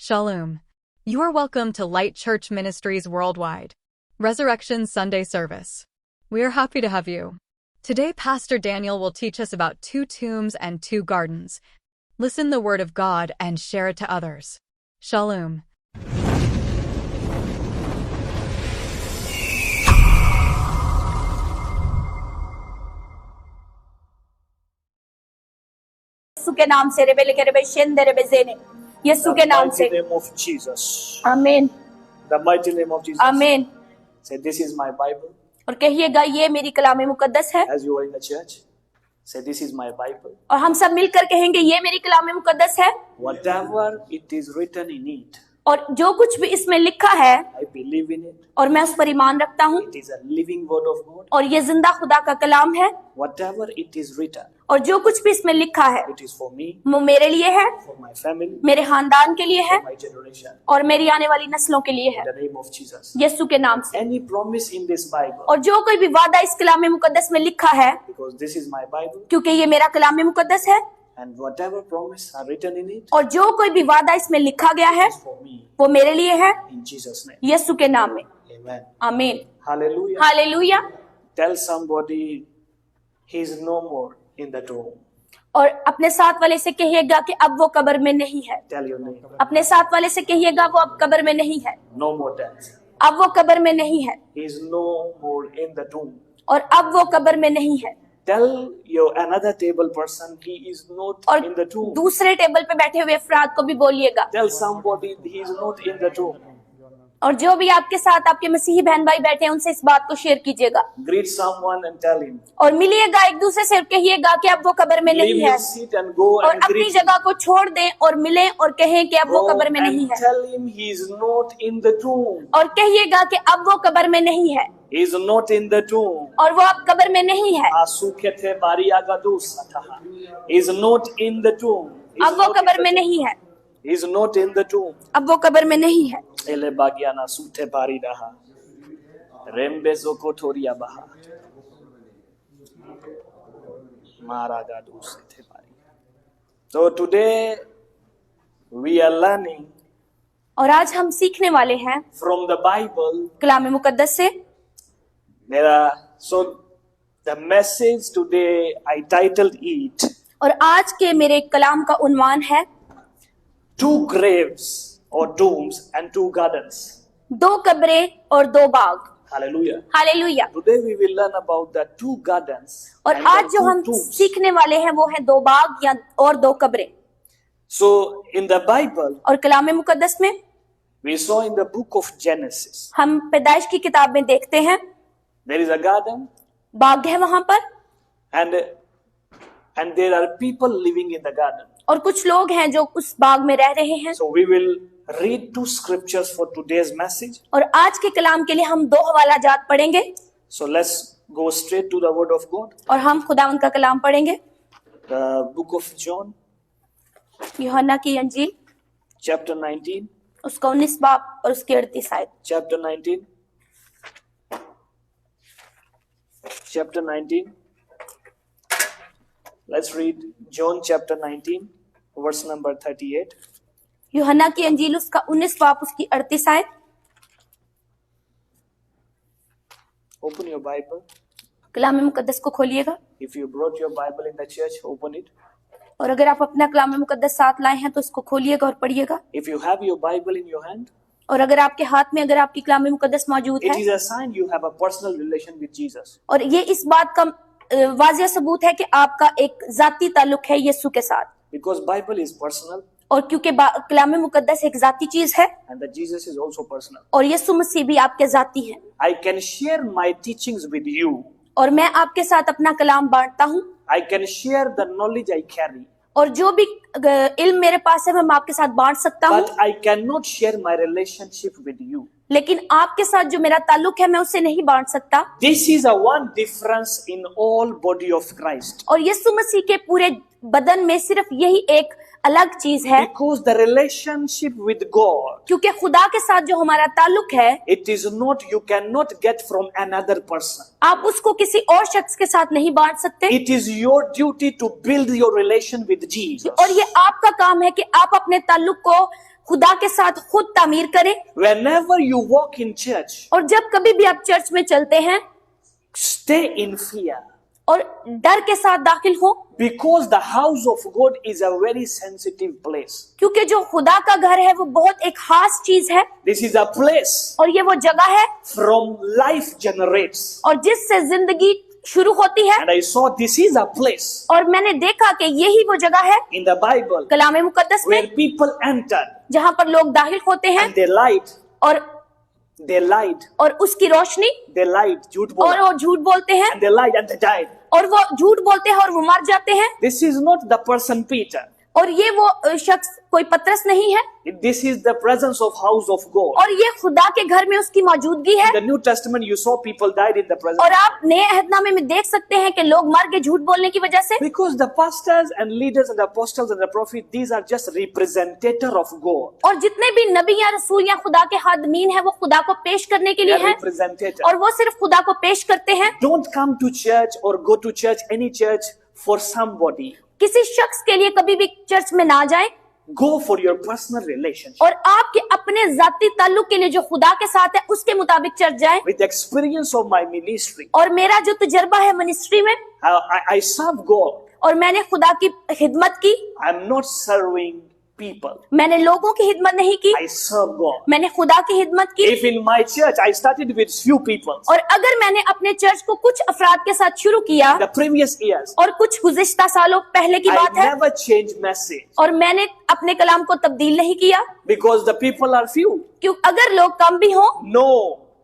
Shalom. You are welcome to Light Church Ministries Worldwide, Resurrection Sunday Service. We are happy to have you. Today, Pastor Daniel will teach us about 2 tombs and 2 gardens. Listen the word of God and share it to others. Shalom. यीशु के नाम से रेबेले के रेबे शेंदे रेबे जेने यीशु के नाम से The mighty name of Jesus. आमीन The mighty name of Jesus. आमीन। Say, this is my Bible. और कहिएगा ये मेरी कलाम मुकद्दस है। As you are in the church, say, this is my Bible. और हम सब मिलकर कहेंगे ये मेरी कलाम मुकद्दस है। Whatever it is written in it, और जो कुछ भी इसमें लिखा है I believe in it. और मैं उस पर ईमान रखता हूँ It is a living word of God. और ये जिंदा खुदा का कलाम है। Whatever it is written, और जो कुछ भी इसमें लिखा है it is for me, वो मेरे लिए है, for my family, मेरे खानदान के लिए है for my generation. और मेरी आने वाली नस्लों के लिए है, In the name of Jesus. यीशु के नाम से। Any promise in this Bible, और जो कोई भी वादा इस कलाम मुकद्दस में लिखा है, because this is my Bible, क्योंकि ये मेरा कलाम मुकद्दस है, and whatever promise are written in it, और जो कोई भी वादा इसमें लिखा गया है is for me. वो मेरे लिए है, In Jesus' name. यीशु के नाम में। Amen. आमीन। Hallelujah. Hallelujah. Tell somebody he is no more in the tomb. और अपने साथ वाले से कहिएगा कि अब वो कब्र में नहीं है। Tell your neighbor. अपने साथ वाले से कहिएगा वो अब कब्र में नहीं है, No more death. अब वो कब्र में नहीं है He is no more in the tomb. और अब वो कब्र में नहीं है। Tell your another table person he is not और in the tomb. दूसरे टेबल पे बैठे हुए अफराद को भी बोलिएगा। Tell somebody he is not in the tomb. और जो भी आपके साथ आपके मसीही बहन भाई बैठे हैं उनसे इस बात को शेयर कीजिएगा Greet someone and tell him. और मिलिएगा एक दूसरे से, कहिएगा कि अब वो कब्र में Leave नहीं है his seat and go और and अपनी greet him. जगह को छोड़ दें और मिलें और कहें कि अब वो Go कब्र में नहीं and है। tell him he is not in the tomb. और कहिएगा कि अब वो कब्र में नहीं है He is not in the tomb. और वो अब कब्र में नहीं है। Asukete bariagadusataha. He is not in the tomb. He is अब वो not in कब्र the में tomb. नहीं है, He is not in the tomb. अब वो कब्र में नहीं है। Ele bagiana sute baridaha. Rembe zokotoria baha. Maragadu sete bari. So today we are learning और आज हम सीखने वाले हैं from the Bible. कलाम मुकद्दस से। So the message today I titled it और आज के मेरे कलाम का उन्वान है 2 graves or tombs and 2 gardens. 2 कब्रें और 2 बाग। Hallelujah. Hallelujah. Today we will learn about the 2 gardens और and आज the जो 2 हम tombs. सीखने वाले हैं वो है 2 बाग या और 2 कब्रें। So in the Bible और कलाम मुकद्दस में we saw in the book of Genesis हम पैदाइश की किताब में देखते हैं there is a garden बाग है वहां पर and there are people living in the garden. और कुछ लोग हैं जो उस बाग में रह रहे हैं। So we will read 2 scriptures for today's message. और आज के कलाम के लिए हम 2 हवाला जात पढ़ेंगे So let's go straight to the word of God. और हम खुदावंद का कलाम पढ़ेंगे। The book of John यूहन्ना की अंजील chapter 19. उसका 19 बाब और उसकी 38 आयत। Chapter 19. Chapter 19. Let's read John chapter 19, verse number 38. यूहन्ना की अंजील उसका 19 बाब उसकी 38 आयत। Open your Bible. कलाम मुकद्दस को खोलिएगा If you brought your Bible in the church, open it. और अगर आप अपना कलाम मुकद्दस साथ लाए हैं तो इसको खोलिएगा और पढ़िएगा। If you have your Bible in your hand, और अगर आपके हाथ में अगर आपकी कलाम मुकद्दस मौजूद it है is a sign you have a personal relation with Jesus. और ये इस बात का वाजिया सबूत है कि आपका एक जाती ताल्लुक है यीशु के साथ। Because Bible is personal और क्योंकि कलाम मुकद्दस एक जाती चीज है and that Jesus is also personal. और यीशु मसीह भी आपके जाती है। I can share my teachings with you. और मैं आपके साथ अपना कलाम बांटता हूँ I can share the knowledge I carry. और जो भी इल्म मेरे पास है मैं आपके साथ बांट सकता हूँ, But I cannot share my relationship with you. लेकिन आपके साथ जो मेरा ताल्लुक है मैं उससे नहीं बांट सकता। This is a one difference in all body of Christ. और यीशु मसीह के पूरे बदन में सिर्फ यही एक अलग चीज है Because the relationship with God, क्योंकि खुदा के साथ जो हमारा ताल्लुक है it is not, you cannot get from another person. आप उसको किसी और शख्स के साथ नहीं बांट सकते। It is your duty to build your relation with Jesus. और ये आपका काम है कि आप अपने ताल्लुक को खुदा के साथ खुद तामीर करें। Whenever you walk in church, और जब कभी भी आप चर्च में चलते हैं, stay in fear. और डर के साथ दाखिल हो, Because the house of God is a very sensitive place. क्योंकि जो खुदा का घर है वो बहुत एक खास चीज है, This is a place और ये वो जगह है from life generates. और जिससे जिंदगी शुरू होती है। And I saw this is a place और मैंने देखा कि यही वो जगह है in the Bible कलाम मुकद्दस में, where people entered जहाँ पर लोग दाखिल होते हैं and they lied, और उसकी रोशनी, they lied, झूठ और बोला, वो झूठ बोलते हैं, and they lied and they died. और वो झूठ बोलते हैं और वो मर जाते हैं। This is not the person Peter. और ये वो शख्स कोई पतरस नहीं है, This is the presence of house of God. और ये खुदा के घर में उसकी मौजूदगी है। In the New Testament, you saw people died in the presence. और आप नए अहदनामे में देख सकते हैं कि लोग मर गए झूठ बोलने की वजह से। Because the pastors and leaders and the apostles and the prophets, these are just representative of God. और जितने भी नबी या रसूल या खुदा के खादमीन हैं वो खुदा को पेश करने के They लिए are हैं, representative. और वो सिर्फ खुदा को पेश करते हैं। Don't come to church or go to church, any church, for somebody. किसी शख्स के लिए कभी भी चर्च में ना जाएं, Go for your personal relationship. और आपके अपने जाती ताल्लुक के लिए जो खुदा के साथ है उसके मुताबिक चर्च जाएं। With the experience of my ministry, और मेरा जो तजर्बा है मिनिस्ट्री में, I serve God. और मैंने खुदा की खिदमत की, I'm not serving people. मैंने लोगों की खिदमत नहीं की, I serve God. मैंने खुदा की खिदमत की। If in my church I started with few people, और अगर मैंने अपने चर्च को कुछ अफराद के साथ शुरू किया, the previous years, और कुछ गुज़िश्ता सालों पहले की I बात है, never changed message और मैंने अपने कलाम को तब्दील नहीं किया, because the people are few. क्यों? अगर लोग कम भी हों, No,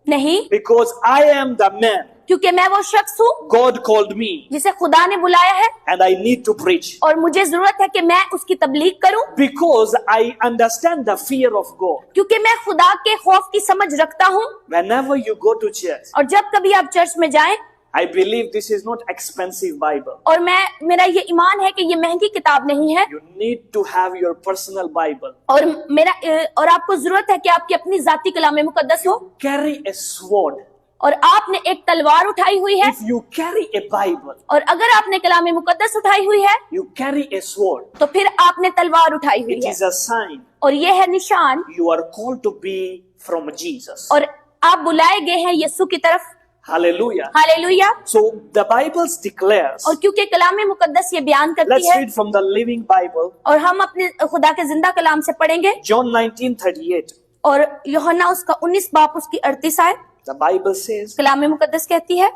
नहीं, because I am the man. क्योंकि मैं वो शख्स हूँ God called me जिसे खुदा ने बुलाया है, and I need to preach और मुझे जरूरत है कि मैं उसकी तबलीग करूं, because I understand the fear of God. क्योंकि मैं खुदा के खौफ की समझ रखता हूं। Whenever you go to church, और जब कभी आप चर्च में जाएं, I believe this is not expensive Bible. और मेरा ये ईमान है कि ये महंगी किताब नहीं है, You need to have your personal Bible. और आपको जरूरत है कि आपकी अपनी जाती कलाम मुकद्दस हो, Carry a sword. और आपने एक तलवार उठाई हुई है, If you carry a Bible, और अगर आपने कलाम मुकद्दस उठाई हुई है you carry a sword. तो फिर आपने तलवार उठाई हुई It है, is a sign और ये है निशान, you are called to be from Jesus. और आप बुलाए गए हैं यीशु की तरफ। Hallelujah. Hallelujah. So the Bible declares. और क्योंकि कलाम मुकद्दस ये बयान Let's करती है, read from the Living Bible. और हम अपने खुदा के जिंदा कलाम से पढ़ेंगे, John 19:38. और यूहन्ना उसका 19 बाप उसकी 38 आयत। The Bible says, कलाम मुकद्दस कहती है,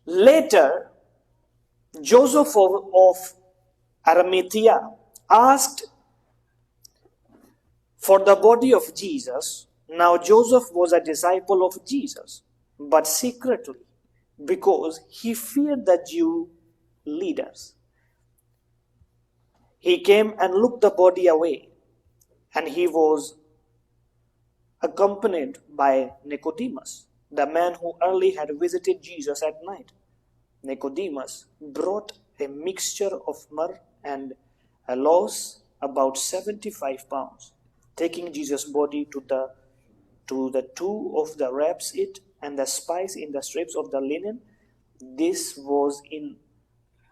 later Joseph of Arimathea asked for the body of Jesus. Now Joseph was a disciple of Jesus, but secretly, because he feared the Jew leaders. He came and looked the body away, and he was accompanied by Nicodemus, the man who early had visited Jesus at night. Nicodemus brought a mixture of myrrh and aloes, about 75 pounds. Taking Jesus' body to the two of the wraps it and the spice in the strips of the linen. This was in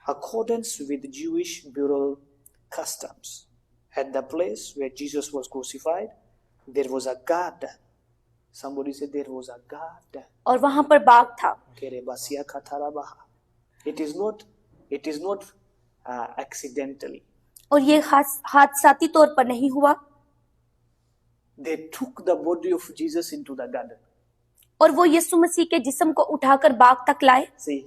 accordance with Jewish burial customs. At the place where Jesus was crucified, there was a garden. Somebody said there was a garden. और वहां पर बाग था। It is not accidentally. और ये हादसाती तौर पर नहीं हुआ। They took the body of Jesus into the garden. और वो यीशु मसीह के जिस्म को उठाकर बाग तक लाए। See,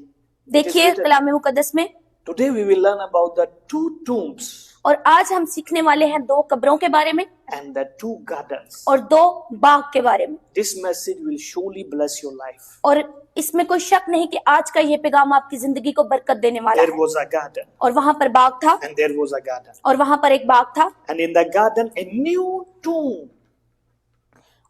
देखिए कलाम मुकद्दस में। Today we will learn about the two tombs. और आज हम सीखने वाले हैं 2 कब्रों के बारे में and the 2 gardens. और 2 बाग के बारे में। This message will surely bless your life. और इसमें कोई शक नहीं कि आज का ये पैगाम आपकी जिंदगी को बरकत देने वाला There है। was a garden. और वहां पर बाग था, And there was a garden. और वहां पर एक बाग था, And in the garden a new tomb.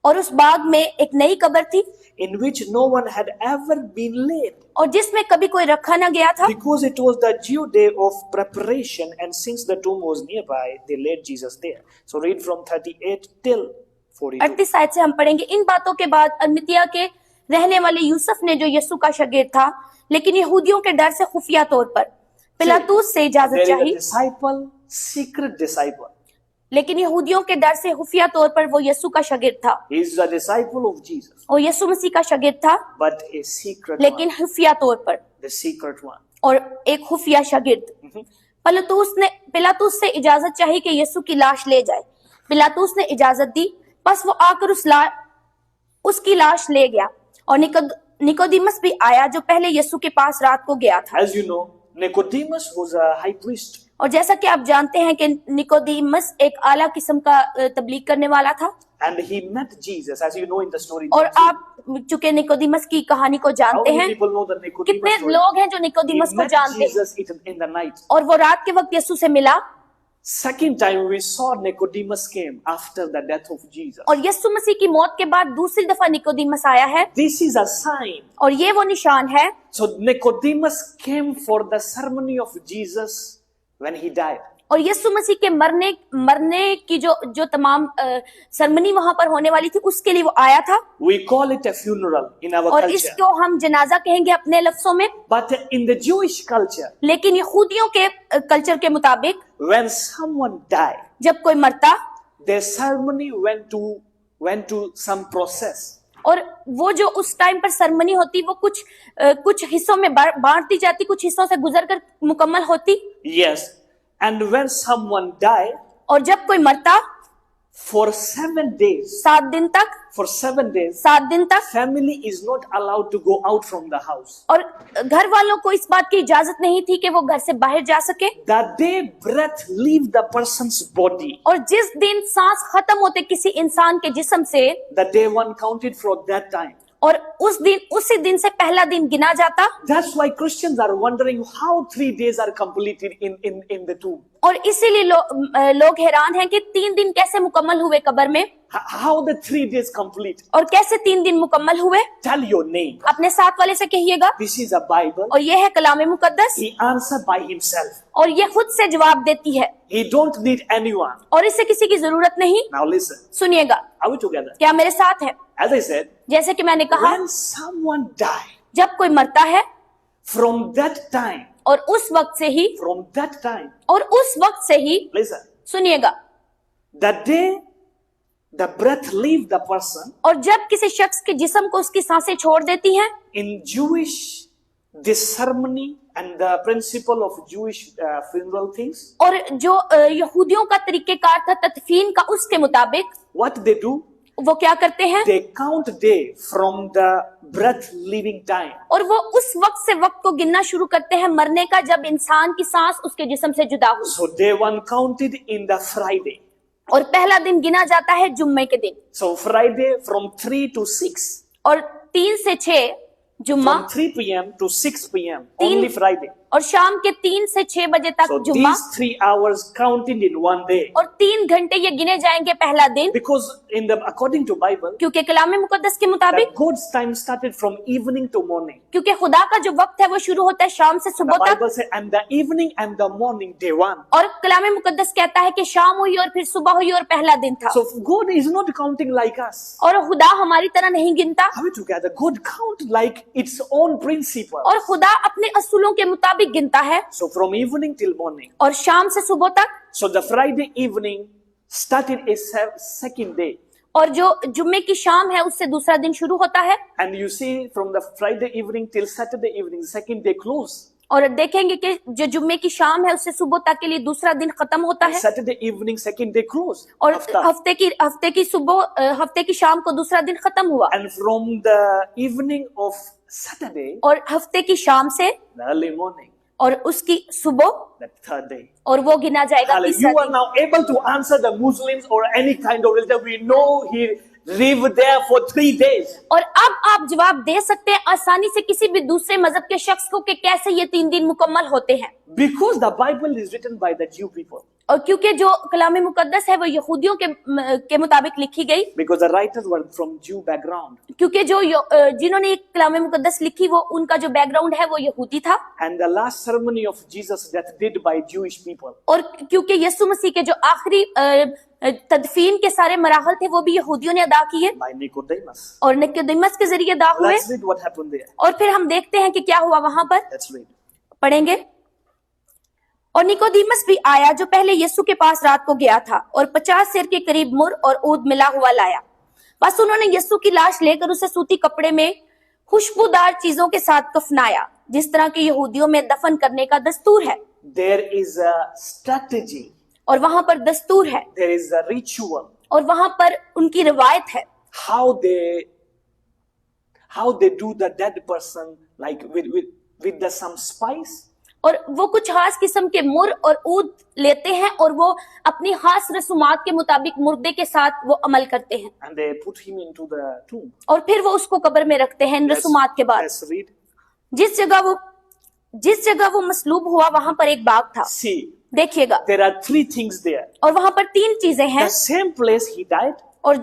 और उस बाग में एक नई कब्र थी, in which no one had ever been laid. और जिसमें कभी कोई रखा न गया था। Because it was the Jew day of preparation, and since the tomb was nearby, they laid Jesus there. So read from 38 till 42. 38 आयत से हम पढ़ेंगे। इन बातों के बाद अरमतिया के रहने वाले यूसुफ ने, जो यीशु का शागिर्द था, लेकिन यहूदियों के डर से खुफिया तौर पर पिलातूस से इजाजत There is a चाही। disciple, secret disciple. लेकिन यहूदियों के डर से खुफिया तौर पर वो यीशु का शागिर्द था। He is a disciple of Jesus, वो यीशु मसीह का शागिर्द था, but a secret लेकिन one. खुफिया तौर पर, The secret one. और एक खुफिया शागिर्द। पिलातुस से इजाजत चाहिए कि यीशु की लाश ले जाए। पिलातुस ने इजाजत दी, बस वो आकर उसकी लाश ले गया। और निकोदिमस भी आया जो पहले यीशु के पास रात को गया था। As you know, Nicodemus was a high priest. और जैसा कि आप जानते हैं कि निकोदिमस एक आला किस्म का तबलीग करने वाला था। And he met Jesus, as you know in the story. और आप चूंकि निकोदिमस की कहानी को How जानते many हैं, people know the Nicodemus कितने story? लोग हैं जो He निकोदिमस को met जानते हैं। Jesus in the night. और वो रात के वक्त यीशु से मिला। Second time we saw Nicodemus came after the death of Jesus. और यीशु मसीह की मौत के बाद दूसरी दफा निकोदिमस आया है, This is a sign. और ये वो निशान है। So Nicodemus came for the ceremony of Jesus when he died. और यीशु मसीह के मरने की जो तमाम सरमनी वहां पर होने वाली थी, उसके लिए वो आया था। We call it a funeral in our और culture. इसको हम जनाजा कहेंगे अपने लफ्जों में। But in the Jewish culture, लेकिन यहूदियों के कल्चर के मुताबिक when someone died, जब कोई मरता, their ceremony went to some process. और वो जो उस टाइम पर सरमनी होती, वो कुछ हिस्सों में बांट दी जाती, कुछ हिस्सों से गुजर कर मुकम्मल होती। Yes. And when someone died, और जब कोई मरता, for 7 days, 7 दिन तक, for 7 days, 7 दिन तक family is not allowed to go out from the house. और घर वालों को इस बात की इजाजत नहीं थी कि वो घर से बाहर जा सके। The day breath leave the person's body, और जिस दिन सांस खत्म होते किसी इंसान के जिस्म से, the day one counted from that time. और उसी दिन से पहला दिन गिना जाता। That's why Christians are wondering how 3 days are completed in the tomb. और इसीलिए लोग हैरान हैं कि 3 दिन कैसे मुकम्मल हुए कब्र में, How the 3 days complete? और कैसे 3 दिन मुकम्मल हुए। Tell your name. अपने साथ वाले से कहिएगा, This is a Bible. और ये है कलाम मुकद्दस, He answered by himself. और ये खुद से जवाब देती है, He don't need anyone. और इससे किसी की जरूरत नहीं। Now listen. सुनिएगा, Are we together? क्या मेरे साथ है? As I said, जैसे कि मैंने कहा, when someone died, जब कोई मरता है, from that time, और उस वक्त से ही, from that time, और उस वक्त से ही, listen, सुनिएगा, the day the breath leave the person, और जब किसी शख्स के जिस्म को उसकी सांसें छोड़ देती हैं, in Jewish, this ceremony and the principle of Jewish funeral things, और जो यहूदियों का तरीकेकार था तदफीन का, उसके मुताबिक what they do, वो क्या करते हैं, they count day from the breath leaving time. और वो उस वक्त से वक्त को गिनना शुरू करते हैं मरने का, जब इंसान की सांस उसके जिस्म से जुदा हुई। So day one counted in the Friday. और पहला दिन गिना जाता है जुम्मे के दिन। So Friday from 3 to 6. और 3 से 6 जुम्मा, From 3 p.m. to 6 p.m. Only Friday. और शाम के 3 से 6 बजे तक So जुम्मा, these 3 hours counted in one day. और 3 घंटे ये गिने जाएंगे पहला दिन, Because according to Bible, क्योंकि कलाम मुकद्दस के that मुताबिक, God's time started from evening to morning. क्योंकि खुदा का जो वक्त है वो शुरू होता है शाम से The सुबह तक, Bible says, and the evening and the morning, day one. और कलाम मुकद्दस कहता है कि शाम हुई और फिर सुबह हुई और पहला दिन था। So God is not counting like us. और खुदा हमारी तरह नहीं गिनता, Are we together? God count like its own principle. और खुदा अपने असूलों के मुताबिक गिनता है, So from evening till morning. और शाम से सुबह तक। So the Friday evening started a second day. और जो जुम्मे की शाम है उससे दूसरा दिन शुरू होता है। And you see from the Friday evening till Saturday evening, the second day close. और देखेंगे कि जो जुम्मे की शाम है उससे सुबह तक के लिए दूसरा दिन खत्म होता है, Saturday evening, second day close. और Hafta. हफ्ते की शाम को दूसरा दिन खत्म हुआ, And from the evening of Saturday, और हफ्ते की शाम से the early morning, और उसकी सुबह, the third day. और वो गिना जाएगा Hallelujah. तीसरा You are दिन। now able to answer the Muslims or any kind of religion. We know he lived there for 3 days. और अब आप जवाब दे सकते हैं आसानी से किसी भी दूसरे मजहब के शख्स को कि कैसे ये 3 दिन मुकम्मल होते हैं, Because the Bible is written by the Jew people. और क्योंकि जो कलाम मुकद्दस है वो यहूदियों के मुताबिक लिखी गई, Because the writers were from Jew background. क्योंकि जिन्होंने कलाम मुकद्दस लिखी वो उनका जो बैकग्राउंड है वो यहूदी था, And the last ceremony of Jesus that did by Jewish people. और क्योंकि यीशु मसीह के जो आखिरी तदफीन के सारे मराहल थे वो भी यहूदियों ने अदा किए, By Nicodemus. और निकोदेमस के जरिए अदा हुए। Let's read what happened there. और फिर हम देखते हैं कि क्या हुआ वहां पर, Let's read. पढ़ेंगे। और निकोदीमस भी आया जो पहले यीशु के पास रात को गया था और 50 सेर के करीब मुर और ऊद मिला हुआ लाया। बस उन्होंने यीशु की लाश लेकर उसे सूती कपड़े में खुशबूदार चीजों के साथ कफनाया, जिस तरह के यहूदियों में दफन करने का दस्तूर है। There is a strategy. और वहां पर दस्तूर है, There is a ritual. और वहां पर उनकी रिवायत है How they do the dead person, like with the some spice. और वो कुछ खास किस्म के मुर और ऊद लेते हैं और वो अपनी खास रसूमात के मुताबिक मुर्दे के साथ वो अमल करते हैं And they put him into the tomb. और फिर वो उसको कब्र में रखते हैं इन रसूमात के बाद। Let's read. जिस जगह वो मसलूब हुआ वहां पर एक बाग था। See, देखिएगा, there are 3 things there. और वहां पर 3 चीजें हैं। The same place he died, और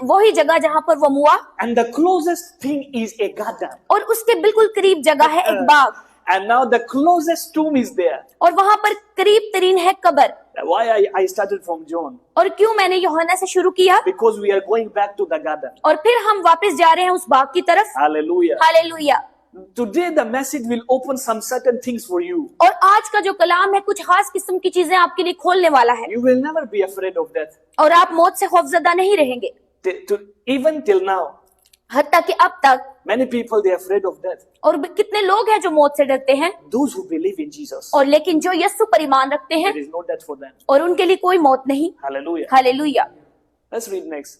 वही जगह जहां पर वो मुआ, and the closest thing is a garden. और उसके बिल्कुल करीब जगह है एक बाग, And now the closest tomb is there. और वहां पर करीब तरीन है कब्र। Why I started from John? और क्यों मैंने यूहन्ना से शुरू किया? Because we are going back to the garden. और फिर हम वापस जा रहे हैं उस बाग की तरफ। Hallelujah. Hallelujah. Today the message will open some certain things for you. और आज का जो कलाम है कुछ खास किस्म की चीजें आपके लिए खोलने वाला है, You will never be afraid of death. और आप मौत से खौफजदा नहीं रहेंगे। Even till now, हत्ता कि अब तक many people they are afraid of death. और कितने लोग हैं जो मौत से डरते हैं, Those who believe in Jesus, और लेकिन जो यीशु पर ईमान रखते हैं there is no death for them. और उनके लिए कोई मौत नहीं। Hallelujah. Hallelujah. Let's read next.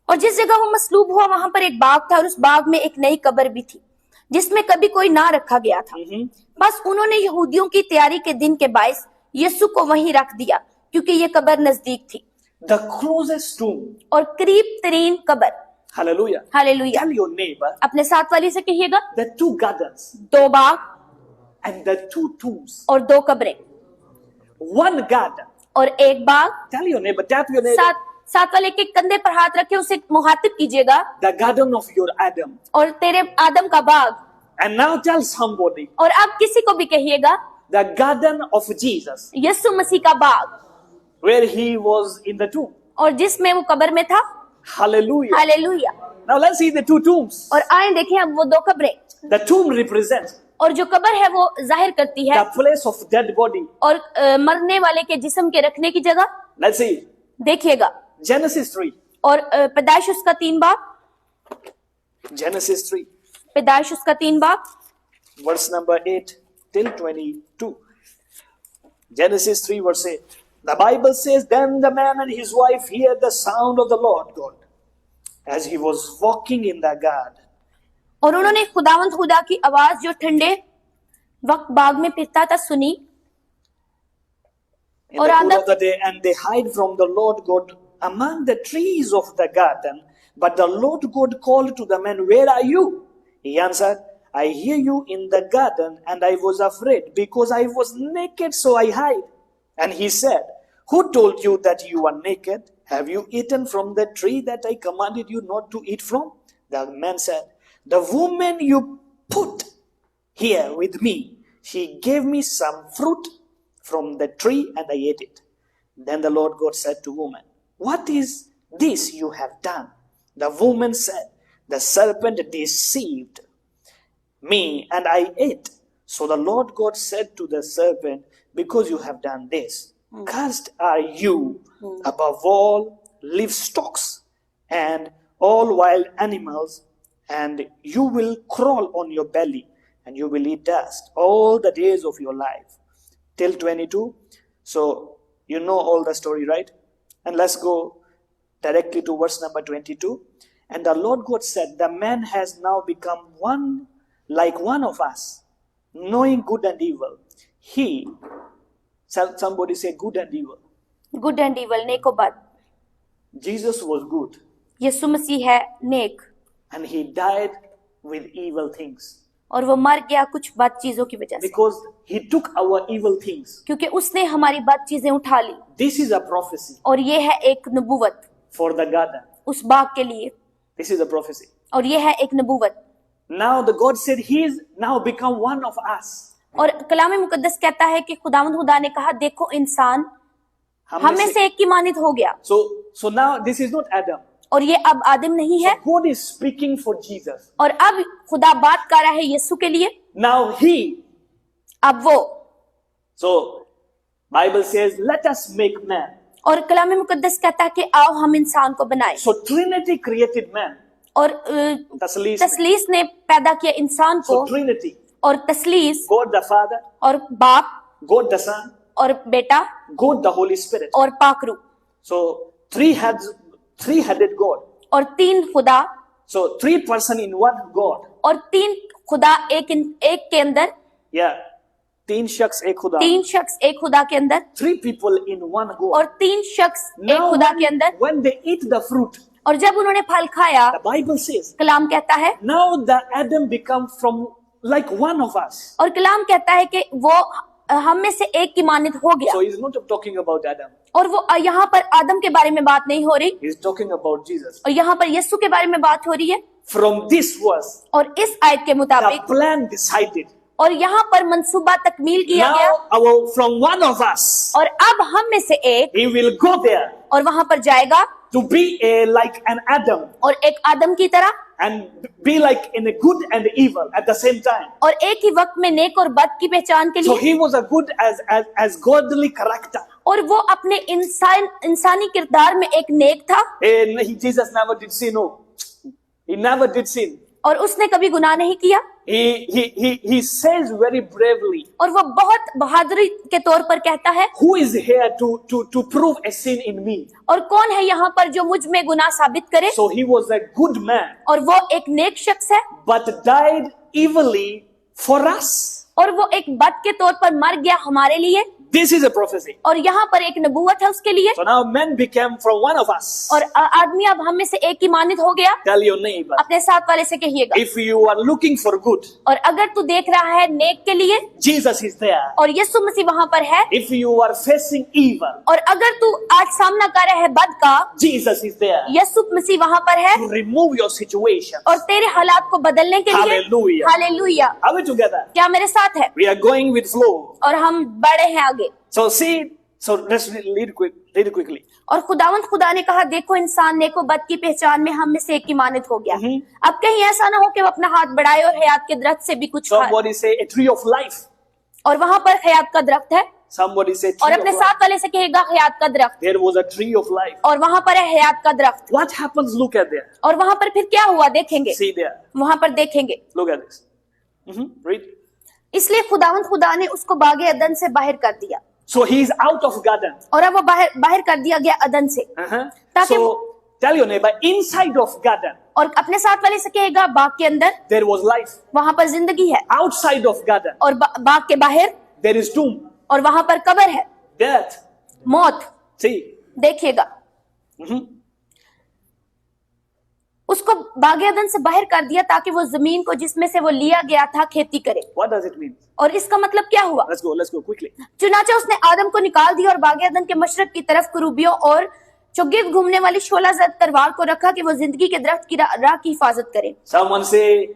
और जिस जगह वो मसलूब हुआ वहां पर एक बाग था और उस बाग में एक नई कब्र भी थी जिसमें कभी कोई ना रखा गया था। बस उन्होंने यहूदियों की तैयारी के दिन के बायस यीशु को वहीं रख दिया क्योंकि ये कब्र नजदीक थी। The closest tomb. और करीब तरीन कब्र। Hallelujah. Hallelujah. Tell your neighbor अपने साथ वाली से कहिएगा, the 2 gardens 2 Bagh and the 2 tombs. और 2 कब्रें। 1 garden. और एक बाग। Tell your neighbor, tap your neighbor. साथ वाले के कंधे पर हाथ रखे उसे मुखातिब कीजिएगा, The garden of your Adam. और तेरे आदम का बाग। And now tell somebody, और अब किसी को भी कहिएगा, the garden of Jesus, यीशु मसीह का बाग, where he was in the tomb. और जिसमें वो कब्र में था। Hallelujah. Hallelujah. Now let's see the 2 tombs. और आए देखें अब वो 2 कब्रें। The tomb represents और जो कब्र है वो जाहिर करती है the place of dead body. और मरने वाले के जिस्म के रखने की जगह। Let's see. देखिएगा, Genesis 3. और पैदाइश उसका 3 बाब, Genesis 3. पैदाइश उसका 3 बाब, Verse number 8 till 22. Genesis 3 verse 8. The Bible says, Then the man and his wife heard the sound of the Lord God as he was walking in the garden. और उन्होंने खुदावंद खुदा की आवाज जो ठंडे वक्त बाग में फिरता था सुनी। In the cool of the day, and they hide from the Lord God among the trees of the garden. But the Lord God called to the man, Where are you? He answered, I hear you in the garden, and I was afraid because I was naked, so I hid. And he said, Who told you that you are naked? Have you eaten from the tree that I commanded you not to eat from? The man said, The woman you put here with me, she gave me some fruit from the tree, and I ate it. Then the Lord God said to woman, What is this you have done? The woman said, The serpent deceived me, and I ate. So the Lord God said to the serpent, Because you have done this, cursed are you above all livestock and all wild animals, and you will crawl on your belly, and you will eat dust all the days of your life. Till 22. So you know all the story, right? And let's go directly to verse number 22. And the Lord God said, The man has now become one like one of us, knowing good and evil. He, somebody say good and evil. Good and evil, नेक और बद। Jesus was good, यीशु मसीह है नेक, and he died with evil things और वो मर गया कुछ बद चीजों की वजह से, because he took our evil things. क्योंकि उसने हमारी बद चीजें उठा ली। This is a prophecy और ये है एक नबूवत for the garden. उस बाग के लिए, This is a prophecy. और ये है एक नबूवत। Now the God said he is now become one of us. और कलाम मुकद्दस कहता है कि खुदावंद खुदा ने कहा, देखो इंसान हम में से एक की मानित हो गया। So now this is not Adam. और ये अब आदम नहीं है, God is speaking for Jesus. और अब खुदा बात कर रहा है यीशु के लिए। Now he अब वो So, Bible says, let us make man. और कलाम मुकद्दस कहता है कि आओ हम इंसान को बनाएं। So, Trinity created man. और तस्लीस तस्लीस ने पैदा किया इंसान को। So, Trinity. और तस्लीस God the Father, और बाप God the Son, और बेटा God the Holy Spirit. और पाकरू। So, three-headed God. और तीन खुदा। So, three person in one God. और तीन खुदा एक के अंदर। Yeah. तीन शख्स एक खुदा. तीन शख्स एक खुदा के अंदर। Three people in one God. और तीन शख्स एक Now, खुदा के अंदर। when they eat the fruit, और जब उन्होंने फल खाया, the Bible says, कलाम कहता है, now the Adam become from like one of us. और कलाम कहता है कि वो हम में से एक की मानित हो गया। So he's not talking about Adam. और वो यहाँ पर आदम के बारे में बात नहीं हो रही, He's talking about Jesus. और यहाँ पर यीशु के बारे में बात हो रही है। From this verse, और इस आयत के the मुताबिक, plan decided. और यहाँ पर मंसूबा तकमील किया गया। From one of us, और अब हम में से एक he will go there और वहां पर जाएगा to be like an Adam और एक आदम की तरह, and be like in a good and evil at the same time. और एक ही वक्त में नेक और बद की पहचान के So लिए। he was a good as godly character. और वो अपने इंसानी किरदार में एक नेक था। And Jesus never did sin. No, he never did sin. और उसने कभी गुनाह नहीं किया। He says very bravely. और वो बहुत बहादुरी के तौर पर कहता है, Who is here to prove a sin in me? और कौन है यहाँ पर जो मुझ में गुनाह साबित करे। So he was a good man, और वो एक नेक शख्स है, but died evilly for us. और वो एक बद के तौर पर मर गया हमारे लिए। This is a prophecy. और यहाँ पर एक नबूवत है उसके लिए। So now man became from one of us. और आदमी अब हम में से एक की मानित हो गया। Tell your neighbor. अपने साथ वाले से कहिएगा, If you are looking for good, और अगर तू देख रहा है नेक के लिए, Jesus is there. और यीशु मसीह वहां पर है। If you are facing evil, और अगर तू आज सामना कर रहा है बद का, Jesus is there यीशु मसीह वहां पर है to remove your situation. और तेरे हालात को बदलने के लिए। Hallelujah. Hallelujah. Are we together? क्या मेरे साथ है? We are going with flow. और हम बढ़े हैं आगे। So let's read quickly. और खुदावंद खुदा ने कहा, देखो इंसान नेक व बद की पहचान में हम में से एक की मानित हो गया। अब कहीं ऐसा ना हो कि वो अपना हाथ बढ़ाए और हयात के दरख्त से भी कुछ खाए। Somebody say a tree of life. और वहां पर हयात का दरख्त है। Somebody say और tree अपने of साथ life. वाले से कहेगा हयात का दरख्त। There was a tree of life. और वहां पर है हयात का दरख्त। What happens? Look at there. और वहां पर फिर क्या हुआ देखेंगे। See there. वहां पर देखेंगे। Look at this. Read. इसलिए खुदावंद खुदा ने उसको बागे अदन से बाहर कर दिया। So he is out of garden. और अब वो बाहर कर दिया गया अदन से। ताकि So tell your neighbor, inside of garden और अपने साथ वाले से कहेगा, बाग के अंदर there was life. वहां पर जिंदगी है। Outside of garden और बाग के बाहर there is doom, और वहां पर कब्र है, death. मौत। See. देखिएगा, उसको बागे अदन से बाहर कर दिया ताकि वो जमीन को जिसमें से वो लिया गया था खेती करे। What does it mean? और इसका मतलब क्या हुआ? Let's go quickly. चुनाचे उसने आदम को निकाल दिया और बागे अदन के मशरक की तरफ कुरूबियों और चुगिर्द घूमने वाली शोला जद तलवार को रखा कि वो जिंदगी के दरख्त की राह की हिफाजत करे। Someone say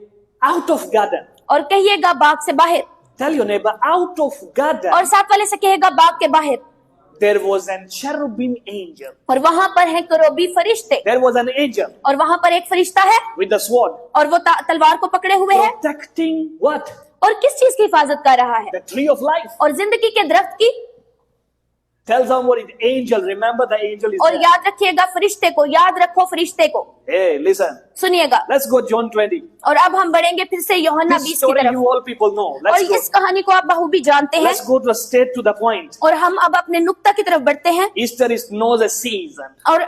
out of garden. और कहिएगा बाग से बाहर। Tell your neighbor, out of garden और साथ वाले से कहेगा बाग के बाहर। there was an cherubim angel. और वहां पर है करोबी फरिश्ते। There was an angel और वहां पर एक फरिश्ता है with the sword और वो तलवार को पकड़े हुए है। protecting what? और किस चीज की हिफाजत कर रहा है? The tree of life. और जिंदगी के दरख्त की। Tell somebody, the angel, remember the angel is और there. याद रखिएगा फरिश्ते को, याद रखो फरिश्ते को। Hey, listen. सुनिएगा। Let's go John 20. और अब हम बढ़ेंगे फिर से यूहन्ना This 20 की story तरफ। you all people know. और Let's go. इस कहानी को आप बखूबी जानते हैं। Let's go to straight to the point. और हम अब अपने नुक्ता की तरफ बढ़ते हैं। Easter is not a season. और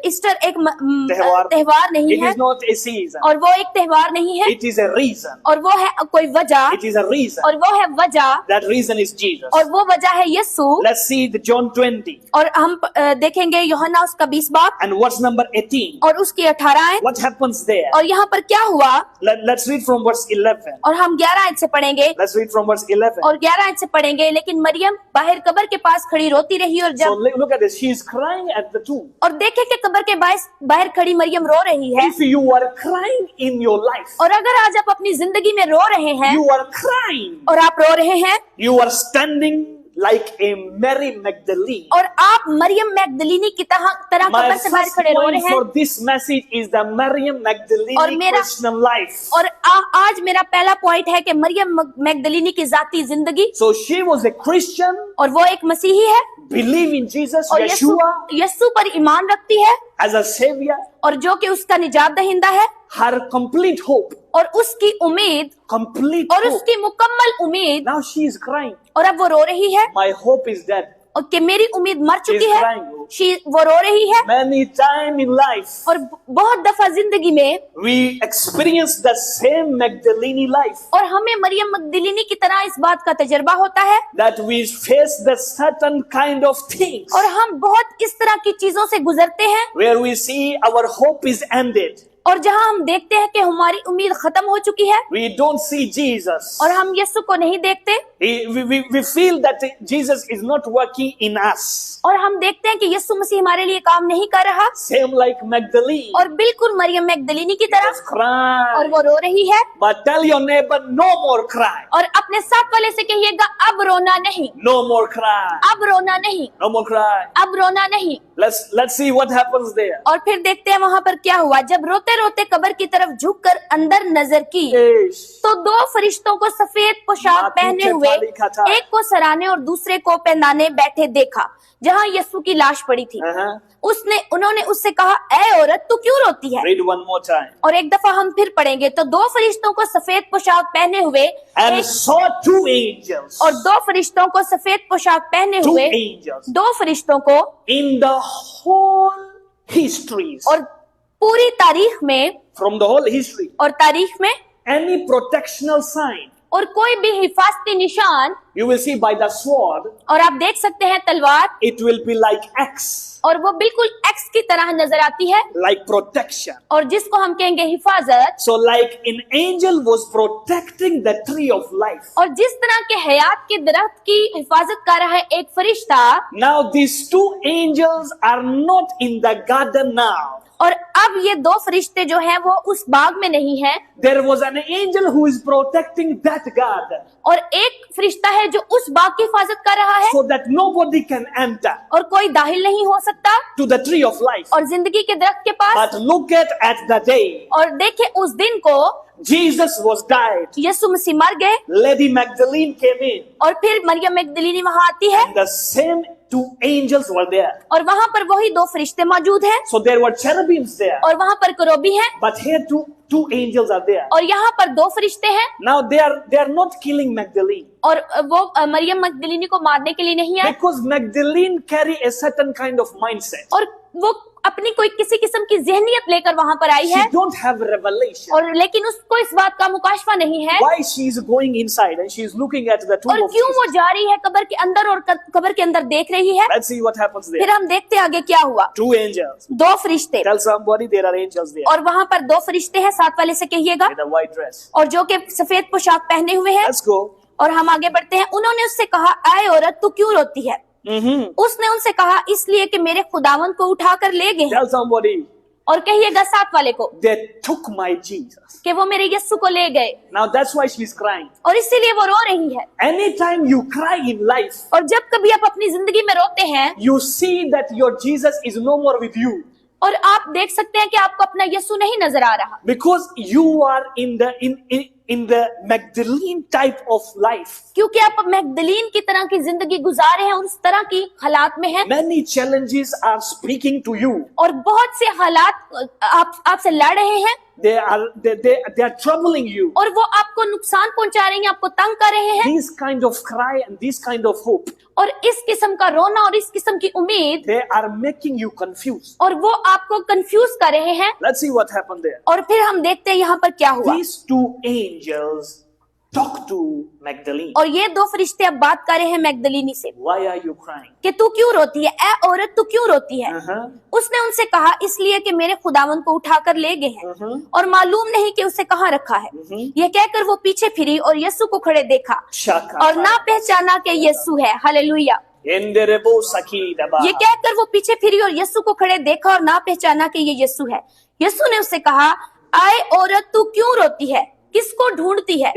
ईस्टर एक त्योहार नहीं It है, is not a season. और वो एक त्योहार नहीं है, It is a reason. और वो है कोई वजह, It is a reason. और वो है वजह, That reason is Jesus. और वो वजह है यीशु। Let's see the John 20 और हम देखेंगे यूहन्ना उसका 20 बाब and verse number 18. और उसकी 18 आयत। What happens there? और यहाँ पर क्या हुआ? Let's read from verse 11. और हम 11 आयत से पढ़ेंगे। Let's read from verse 11. और 11 आयत से पढ़ेंगे। लेकिन मरियम बाहर कब्र के पास खड़ी रोती रही और So जब look at this. She is crying at the tomb. और देखे कि कब्र के बाहर खड़ी मरियम रो रही है। If you are crying in your life, और अगर आज आप अपनी जिंदगी में रो रहे हैं you are crying. और आप रो रहे हैं, You are standing like a Mary Magdalene. और आप मरियम मैगदलीनी की तरह My कब्र से बाहर first खड़े रो रहे point हैं। for this message is the Maryam Magdalene और मेरा- Christian life. और आज मेरा पहला पॉइंट है कि मरियम मैगदलीनी की जाती जिंदगी, So she was a Christian, और वो एक मसीही है believe in Jesus, और यीशु पर ईमान रखती है, as a savior. और जो कि उसका निजात दहिंदा है, Her complete hope, और उसकी उम्मीद complete और hope. उसकी मुकम्मल उम्मीद। Now she is crying. और अब वो रो रही है My hope is dead. और कि मेरी उम्मीद मर चुकी She is है। crying. वो रो रही है। Many times in life, और बहुत दफा जिंदगी में we experience the same Magdalene life, और हमें मरियम मगदलीनी की तरह इस बात का तजर्बा होता है, that we face the certain kind of things और हम बहुत इस तरह की चीजों से गुजरते हैं where we see our hope is ended. और जहां हम देखते हैं कि हमारी उम्मीद खत्म हो चुकी है We don't see Jesus. और हम यीशु को नहीं देखते, We feel that Jesus is not working in us. और हम देखते हैं कि यीशु मसीह हमारे लिए काम नहीं कर रहा। Same like Magdalene. और बिल्कुल मरियम मैगदलीनी की तरह, Just cry. और वो रो रही है। But tell your neighbor, no more cry. और अपने साथ वाले से कहिएगा, अब रोना नहीं, No more cry. अब रोना नहीं, No more cry. अब रोना नहीं। Let's see what happens there. और फिर देखते हैं वहां पर क्या हुआ। जब रोते रोते कब्र की तरफ झुककर अंदर नजर की, Ish. तो दो फरिश्तों को सफेद पोशाक माथे पहने हुए, वाली कथा। एक को सराहने और दूसरे को पहनाने बैठे देखा, जहां यीशु की लाश पड़ी थी। Uh-huh. उन्होंने उससे कहा, ऐ औरत, तू क्यों रोती है? Read one more time. और एक दफा हम फिर पढ़ेंगे। तो दो फरिश्तों को सफेद पोशाक पहने हुए And saw two angels. और दो फरिश्तों को सफेद पोशाक पहने Two हुए angels. दो फरिश्तों को, In the whole histories, और पूरी तारीख में, from the whole history, और तारीख में any protectional sign, और कोई भी हिफाजती निशान, you will see by the sword, और आप देख सकते हैं तलवार, it will be like X, और वो बिल्कुल एक्स की तरह नजर आती है, like protection. और जिसको हम कहेंगे हिफाजत। So like an angel was protecting the tree of life. और जिस तरह के हयात के दरख्त की हिफाजत कर रहा है एक फरिश्ता, Now these two angels are not in the garden now. और अब ये दो फरिश्ते जो हैं वो उस बाग में नहीं है, There was an angel who is protecting that garden और एक फरिश्ता है जो उस बाग की हिफाजत कर रहा है, so that nobody can enter और कोई दाखिल नहीं हो सकता to the tree of life. और जिंदगी के दरख्त के पास। But look at the day. और देखे उस दिन को Jesus was died. यीशु मसीह मर गए, Lady Magdalene came in. और फिर मरियम मैगदलीनी वहां आती है, The same two angels were there. और वहां पर वही दो फरिश्ते मौजूद हैं, So there were cherubims there. और वहां पर करोबी हैं, But here two angels are there. और यहाँ पर दो फरिश्ते हैं। Now they are not killing Magdalene. और वो मरियम मैगदलीनी को मारने के लिए नहीं आए, Because Magdalene carry a certain kind of mindset. और वो अपनी कोई किसी किस्म की ज़हनियत लेकर वहां पर आई She है, don't have revelation. और लेकिन उसको इस बात का मुकाशफा नहीं है। Why she is going inside and she is looking at the tomb और of क्यों वो Jesus. जा रही है कब्र के अंदर और कब्र के अंदर देख रही है। Let's see what happens फिर there. हम देखते हैं आगे क्या हुआ। Two angels. दो फरिश्ते, Tell somebody there are angels there और वहां पर दो फरिश्ते हैं, साथ वाले से कहिएगा, with a white dress. और जो कि सफेद पोशाक पहने हुए हैं। Let's go. और हम आगे बढ़ते हैं। उन्होंने उससे कहा, ऐ औरत, तू क्यों रोती है? उसने उनसे कहा, इसलिए कि मेरे खुदावन को उठाकर ले गए हैं। Tell somebody और कहिएगा साथ वाले को they took my Jesus. कि वो मेरे यीशु को ले गए, Now that's why she's crying. और इसीलिए वो रो रही है। Anytime you cry in life, और जब कभी आप अपनी जिंदगी में रोते हैं, you see that your Jesus is no more with you और आप देख सकते हैं कि आपको अपना यीशु नहीं नजर आ रहा, because you are in the Magdalene type of life. क्योंकि आप मैगदलीन की तरह की जिंदगी गुजार रहे हैं और उस तरह की हालात में हैं, Many challenges are speaking to you. और बहुत से हालात आपसे लड़ रहे हैं, They are troubling you. और वो आपको नुकसान पहुंचा रहे हैं, आपको तंग कर रहे हैं। This kind of cry and this kind of hope, और इस किस्म का रोना और इस किस्म की उम्मीद, they are making you confused. और वो आपको कंफ्यूज कर रहे हैं। Let's see what happened there. और फिर हम देखते हैं यहाँ पर क्या हुआ। These two angels talk to Magdalene. और ये दो फरिश्ते अब बात कर रहे हैं मैगदलीनी से Why are you crying? कि तू क्यों रोती है? ऐ औरत, तू क्यों रोती है? उसने उनसे कहा, इसलिए कि मेरे खुदावन को उठाकर ले गए हैं, और मालूम नहीं कि उसे कहाँ रखा है। यह कहकर वो पीछे फिरी और यीशु को खड़े देखा, और ना पहचाना कि यीशु है। हालेलुया। ये कहकर वो पीछे फिरी और यीशु को खड़े देखा और ना पहचाना कि ये यीशु है। यीशु ने उससे कहा, आए औरत, तू क्यों रोती है? किसको ढूंढती है?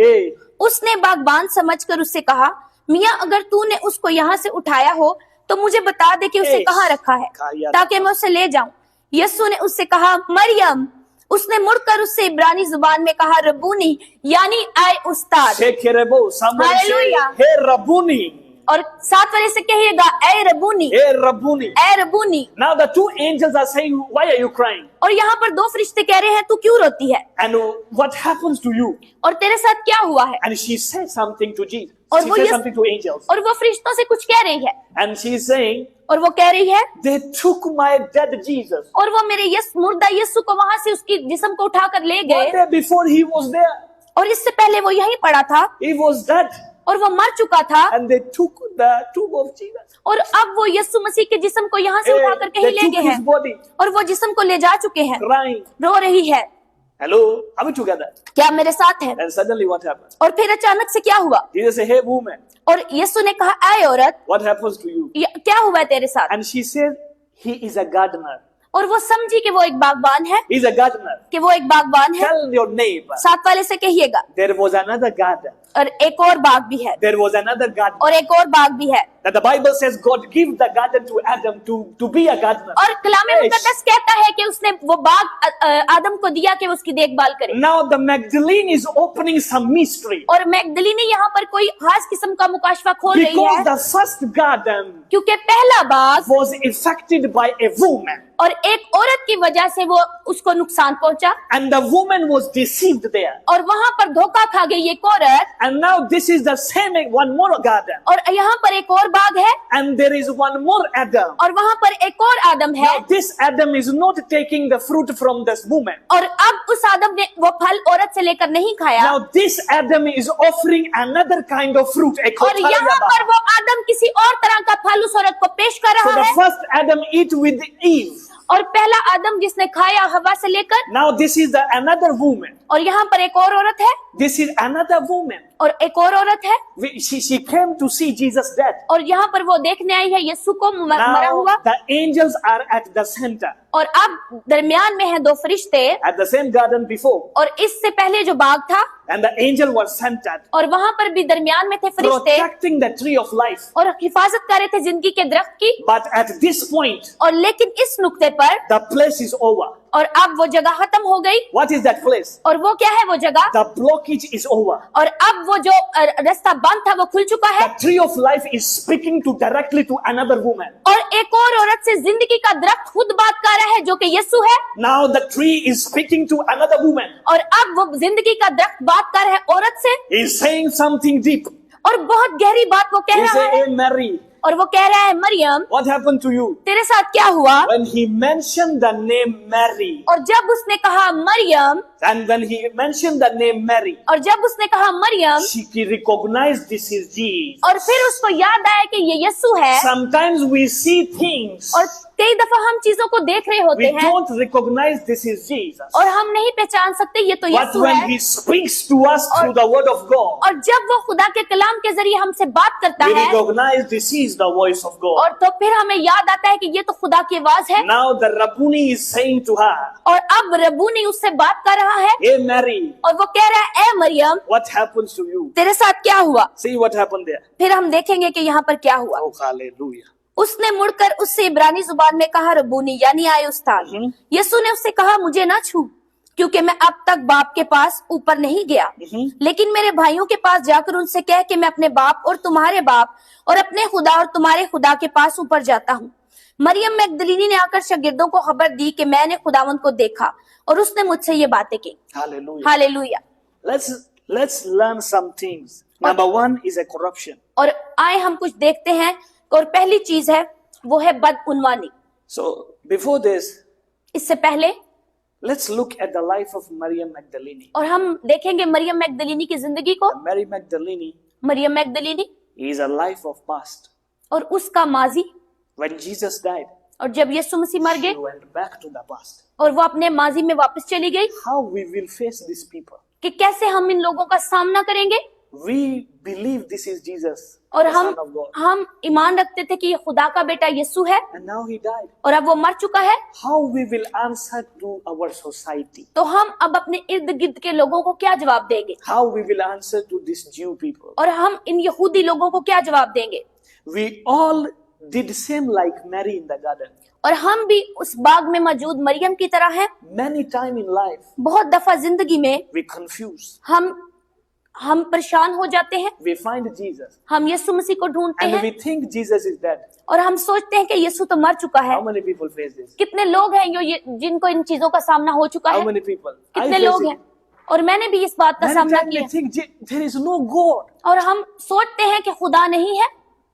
उसने बागबान समझकर उससे कहा, मियाँ अगर तूने उसको यहाँ से उठाया हो तो मुझे बता दे कि उसे कहाँ रखा है ताकि मैं उसे ले जाऊं। यीशु ने उससे कहा मरियम। उसने मुड़कर उससे इब्रानी जुबान में कहा रबूनी, यानी आए उस्ताद। हालेलुया। हे रबूनी। और 7 वाले से कहिएगा ए रबूनी, हे रबूनी, ए रबूनी। Now the two angels are saying, why are you crying? और यहाँ पर 2 फरिश्ते कह रहे हैं तू क्यों रोती है And what happens to you? और तेरे साथ क्या हुआ है। And she said something to Jesus. और She वो said something to angels. और वो फरिश्तों से कुछ कह रही है And she is saying, और वो कह रही है they took my dead Jesus. और वो मेरे मुर्दा यीशु को वहां से उसकी जिस्म को उठाकर ले One गए day before he was there. और इससे पहले वो यहीं पड़ा था He was dead. और वो मर चुका था And they took the tomb of Jesus. और अब वो यीशु मसीह के जिस्म को यहाँ से उठाकर कहीं They ले took गए his हैं body, और वो जिस्म को ले जा चुके हैं, crying. रो रही है। Hello, are we together? क्या मेरे साथ है। And suddenly what happened? और फिर अचानक से क्या हुआ Jesus said, hey woman, और यीशु ने कहा आए औरत what happens to you? क्या हुआ है तेरे साथ। And she said, he is a gardener. और वो समझी कि वो एक बागबान है, He's a gardener. कि वो एक बागबान है। Tell your neighbor. 7 वाले से कहिएगा There was another garden. और एक और बाग भी है There was another garden. और एक और बाग भी है। That the Bible says God gave the garden to Adam to be a gardener. और कलाम मुकद्दस कहता है कि उसने वो बाग आदम को दिया कि वो उसकी देखभाल करे। Now the Magdalene is opening some mystery. और मैगदलीनी यहाँ पर कोई खास किस्म का मुकाशफा खोल रही Because है the first garden क्योंकि पहला बाग was affected by a woman. और एक औरत की वजह से वो उसको नुकसान पहुंचा And the woman was deceived there. और वहां पर धोखा खा गई एक औरत। And now this is the same one more garden. और यहाँ पर एक और बाग है And there is one more Adam. और वहां पर एक और आदम है। Now this Adam is not taking the fruit from this woman. और अब उस आदम ने वो फल औरत से लेकर नहीं खाया Now this Adam is offering another kind of fruit. और यहाँ पर वो आदम किसी और तरह का फल उस औरत को पेश कर So रहा the है। first Adam eat with Eve. और पहला आदम जिसने खाया हवा से लेकर, Now this is the another woman. और यहाँ पर एक और औरत है This is another woman. और एक और औरत है She came to see Jesus dead. और यहाँ पर वो देखने आई है यीशु को मरा Now हुआ। the angels are at the center. और अब दरमियान में हैं 2 फरिश्ते At the same garden before. और इससे पहले जो बाग था And the angel was centered. और वहां पर भी दरमियान में थे फरिश्ते Protecting the tree of life. और हिफाजत कर रहे थे जिंदगी के दरख्त की। But at this point, और लेकिन इस नुक्ते पर the place is over. और अब वो जगह खत्म हो गई। What is that place? और वो क्या है वो जगह? The blockage is over. और अब वो जो रास्ता बंद था वो खुल चुका है। The tree of life is speaking directly to another woman. और एक और औरत से जिंदगी का दरख्त खुद बात कर रहा है जो कि यीशु है। Now the tree is speaking to another woman. और अब वो जिंदगी का दरख्त बात कर रहा है औरत से। He is saying something deep. और बहुत गहरी बात वो कह He रहा say, है hey Mary, और वो कह रहा है Maryam what happened to you? तेरे साथ क्या हुआ। When he mentioned the name Mary, और जब उसने कहा Maryam, and when he mentioned the name Mary, और जब उसने कहा Maryam, she recognized this is Jesus. और फिर उसको याद आया कि ये यीशु है। Sometimes we see things, और कई दफा हम चीजों को देख रहे होते we हैं don't recognize this is Jesus. और हम नहीं पहचान सकते ये तो But यीशु when है। he speaks to us through the word of God, और जब वो खुदा के कलाम के जरिए हमसे बात करता we है recognize this is the voice of God. और तो फिर हमें याद आता है कि ये तो खुदा की आवाज है। Now the Rabboni is saying to her, और अब रब्बूनी उससे बात कर रहा है hey Mary, और वो कह रहा है ए Maryam what happens to you? तेरे साथ क्या हुआ। See what happened there. फिर हम देखेंगे कि यहाँ पर क्या हुआ। Oh, hallelujah. उसने मुड़कर उससे इब्रानी जुबान में कहा रब्बूनी यानी आए उस्ताद। यीशु ने उससे कहा मुझे ना छू क्योंकि मैं अब तक बाप के पास ऊपर नहीं गया, लेकिन मेरे भाइयों के पास जाकर उनसे कह कि मैं अपने बाप और तुम्हारे बाप और अपने खुदा और तुम्हारे खुदा के पास ऊपर जाता हूँ। मरियम मैगदलीनी ने आकर शागिर्दों को खबर दी कि मैंने खुदावंद को देखा और उसने मुझसे ये बातें की। Hallelujah. Hallelujah. Let's learn some things. Number one is a corruption. और आए हम कुछ देखते हैं और पहली चीज है वो है बदउनवानी। So before this, इससे पहले let's look at the life of Maryam Magdalene. और हम देखेंगे मरियम मैगदलीनी की जिंदगी को। Mary Magdalene Maryam मैगदलीनी is a life of past. और उसका माजी, When Jesus died, और जब यीशु मसीह मर she गए went back to the past. और वो अपने माजी में वापस चली गई How we will face these people? कि कैसे हम इन लोगों का सामना करेंगे। We believe this is Jesus. और the Son of God. हम ईमान रखते थे कि ये खुदा का बेटा यीशु है And now he died. और अब वो मर चुका है, How we will answer to our society? तो हम अब अपने इर्द गिर्द के लोगों को क्या जवाब देंगे? How we will answer to these Jew people? और हम इन यहूदी लोगों को क्या जवाब देंगे? We all did same like Mary in the garden. और हम भी उस बाग में मौजूद मरियम की तरह हैं। Many time in life बहुत दफा जिंदगी में we confuse. हम परेशान हो जाते हैं, We find Jesus हम यीशु मसीह को ढूंढते and हैं we think Jesus is dead. और हम सोचते हैं कि यीशु तो मर चुका है। How many people face this? कितने लोग हैं जिनको इन चीजों का सामना हो चुका How है? many people? I कितने face लोग it. हैं? और मैंने भी इस बात का Many सामना times we किया think there is no God. और हम सोचते हैं कि खुदा नहीं है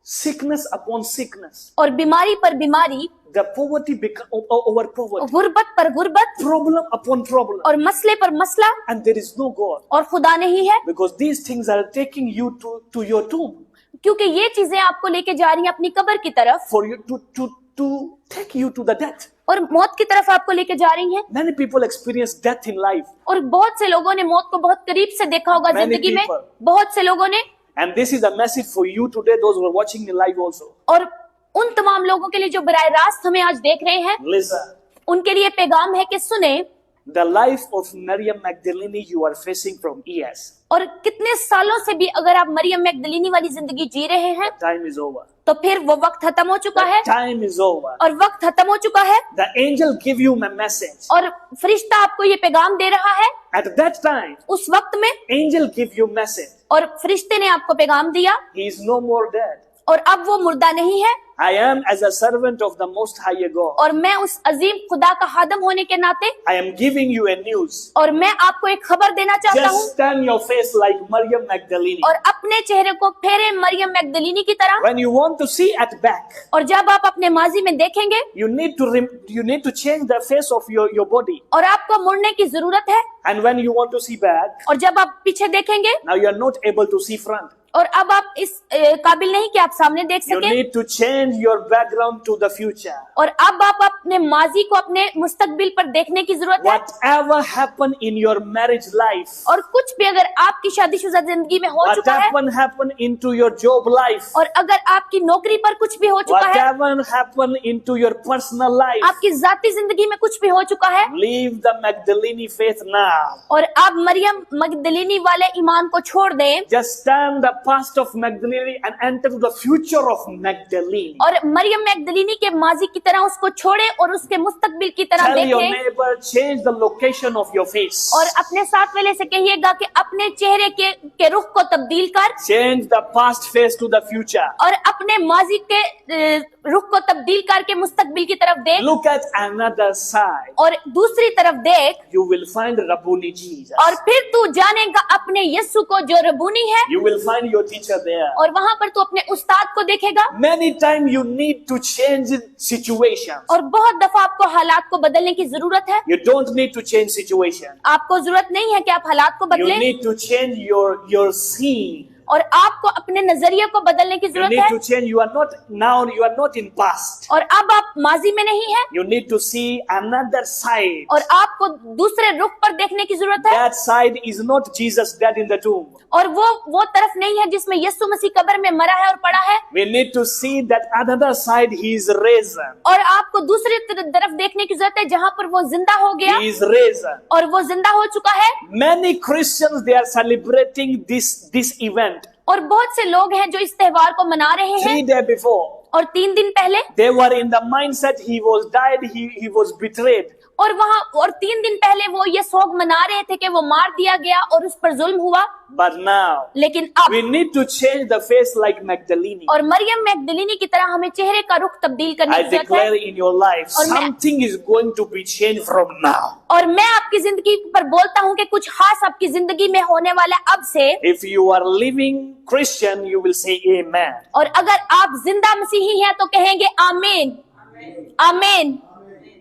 Sickness upon sickness. और बीमारी पर बीमारी, The poverty over poverty. गुर्बत पर गुर्बत Problem upon problem. और मसले पर मसला, And there is no God. और खुदा नहीं है, Because these things are taking you to your tomb. क्योंकि ये चीजें आपको लेके जा रही हैं अपनी कब्र की तरफ For you to take you to the death. और मौत की तरफ आपको लेके जा रही हैं। Many people experience death in life. और बहुत से लोगों ने मौत को बहुत करीब से देखा होगा Many जिंदगी में, people. बहुत से लोगों ने। And this is a message for you today, those who are watching me live also. और उन तमाम लोगों के लिए जो बराह रास्त हमें आज देख रहे हैं, Listen. उनके लिए पैगाम है कि सुने, The life of Miriam Magdalene you are facing from years. और कितने सालों से भी अगर आप मरियम मैगदलीनी वाली जिंदगी जी रहे हैं Time is over. तो फिर वो वक्त खत्म हो चुका है Time is over. और वक्त खत्म हो चुका है The angel give you a message. और फरिश्ता आपको ये पैगाम दे रहा है। At that time, उस वक्त में angel give you message. और फरिश्ते ने आपको पैगाम दिया He is no more dead. और अब वो मुर्दा नहीं है I am as a servant of the Most High God. और मैं उस अजीम खुदा का खादम होने के नाते I am giving you a news. और मैं आपको एक खबर देना चाहता हूँ Just stand your face like Maryam Magdalene. और अपने चेहरे को फेरे मरियम मैगदलीनी की तरह। When you want to see at back, और जब आप अपने माजी में देखेंगे you need to change the face of your body. और आपको मुड़ने की जरूरत है, And when you want to see back, और जब आप पीछे देखेंगे now you are not able to see front. और अब आप इस काबिल नहीं कि आप सामने देख You सके need to change your background to the future. और अब आप अपने माजी को अपने मुस्तकबिल पर देखने की जरूरत है। Whatever happened in your marriage life, और कुछ भी अगर आपकी शादीशुदा जिंदगी में हो चुका है happened into your job life, और अगर आपकी नौकरी पर कुछ भी हो चुका है, whatever happened into your personal life, आपकी जाती जिंदगी में कुछ भी हो चुका है leave the Magdalene faith now. और आप मरियम मगदलीनी वाले ईमान को छोड़ दें Just stand the past of Magdalene and enter to the future of Magdalene. और मरियम मैगदलीनी के माजी की तरह उसको छोड़े और उसके मुस्तकबिल की तरह Tell your देखें neighbor, change the location of your face. और अपने साथ वाले से कहिएगा कि अपने चेहरे के रुख को तब्दील कर Change the past face to the future. और अपने माजी के रुख को तब्दील करके मुस्तकबिल की तरफ देख Look at another side. और दूसरी तरफ देख You will find Rabboni Jesus. और फिर तू जानेगा अपने यीशु को जो रबूनी है You will find your teacher there. और वहां पर तू अपने उस्ताद को देखेगा। Many times you need to change situations. और बहुत दफा आपको हालात को बदलने की जरूरत है। You don't need to change situation. आपको जरूरत नहीं है कि आप हालात को You बदलें need to change your seeing. और आपको अपने नजरिए को बदलने की You जरूरत need है to change. You are not in past. और अब आप माजी में नहीं है You need to see another side. और आपको दूसरे रुख पर देखने की जरूरत है That side is not Jesus dead in the tomb. और वो तरफ नहीं है जिसमें यीशु मसीह कब्र में मरा है और पड़ा है We need to see that another side he is risen. और आपको दूसरी तरफ देखने की जरूरत है जहां पर वो जिंदा हो गया He is risen. और वो जिंदा हो चुका है। Many Christians, they are celebrating this event. और बहुत से लोग हैं जो इस त्योहार को मना रहे हैं 3 days before, और 3 दिन पहले they were in the mindset he was died, he was betrayed. और 3 दिन पहले वो ये सोग मना रहे थे कि वो मार दिया गया और उस पर जुल्म हुआ। But now, लेकिन अब we need to change the face like Magdalene. और मरियम मैगदलीनी की तरह हमें चेहरे का रुख तब्दील करने I की जरूरत है। declare in your life, और मैं- something is going to be changed from now. और मैं आपकी जिंदगी पर बोलता हूँ कि कुछ खास आपकी जिंदगी में होने वाला है अब से। If you are living Christian, you will say amen. और अगर आप जिंदा मसीही हैं तो कहेंगे आमीन आमीन।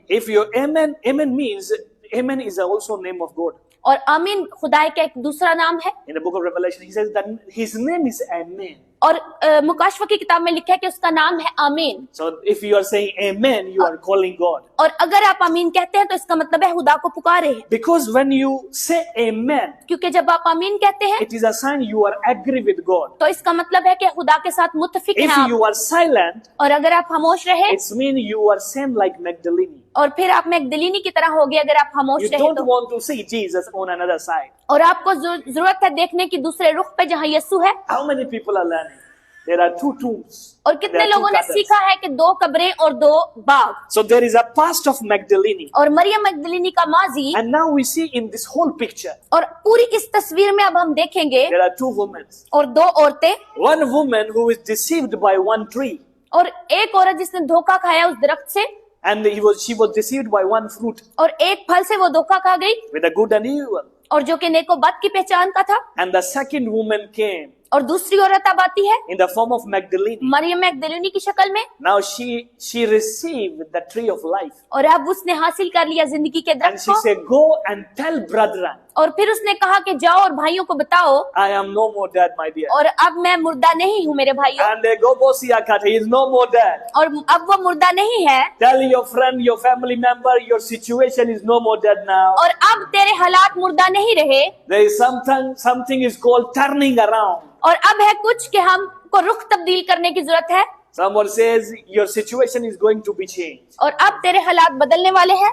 If you amen means, amen is also name of God. और आमीन खुदाई का एक दूसरा नाम है In the book of Revelation, he says that his name is Amen. और मुकाशवा की किताब में लिखा है कि उसका नाम है आमीन। So if you are saying amen, you are calling God. और अगर आप आमीन कहते हैं तो इसका मतलब है खुदा को पुकारे हैं, Because when you say amen, क्योंकि जब आप आमीन कहते हैं it is a sign you are agree with God. तो इसका मतलब है कि खुदा के साथ मुत्तफिक हैं If आप। you are silent, और अगर आप खामोश रहे it means you are same like Magdalene. और फिर आप मैगदलीनी की तरह हो गए अगर आप खामोश You रहे don't तो। want to see Jesus on another side. और आपको जरूरत है देखने की दूसरे रुख पे जहाँ यीशु है। How many people are learning? There are 2 tombs. और There कितने are 2 लोगों ने gardens. सीखा है कि 2 कब्रें और 2 बाग। So there is a past of Magdalene. और मरियम मैगदलीनी का माजी, And now we see in this whole picture, और पूरी इस तस्वीर में अब हम देखेंगे there are 2 women. और 2 औरतें, One woman who is deceived by one tree. और एक औरत जिसने धोखा खाया उस दरख्त से, And she was deceived by one fruit और एक फल से वो धोखा खा गई, with the good and evil. और जो कि नेक और बद की पहचान का था। And the second woman came और दूसरी औरत अब आती है in the form of Magdalene. Maryam मैगदलीनी की शक्ल में, Now she received the tree of life. और अब उसने हासिल कर लिया जिंदगी के And दरख्त she को। said, go and tell brethren, और फिर उसने कहा कि जाओ और भाइयों को बताओ, I am no more dead, my dear. और अब मैं मुर्दा नहीं हूँ मेरे भाइयों, And they go, Bosiakat, he is no more dead. और अब वो मुर्दा नहीं है, Tell your friend, your family member, your situation is no more dead now. और अब तेरे हालात मुर्दा नहीं रहे, There is something is called turning around. और अब है कुछ कि हमको रुख तब्दील करने की जरूरत है, Someone says your situation is going to be changed. और अब तेरे हालात बदलने वाले हैं।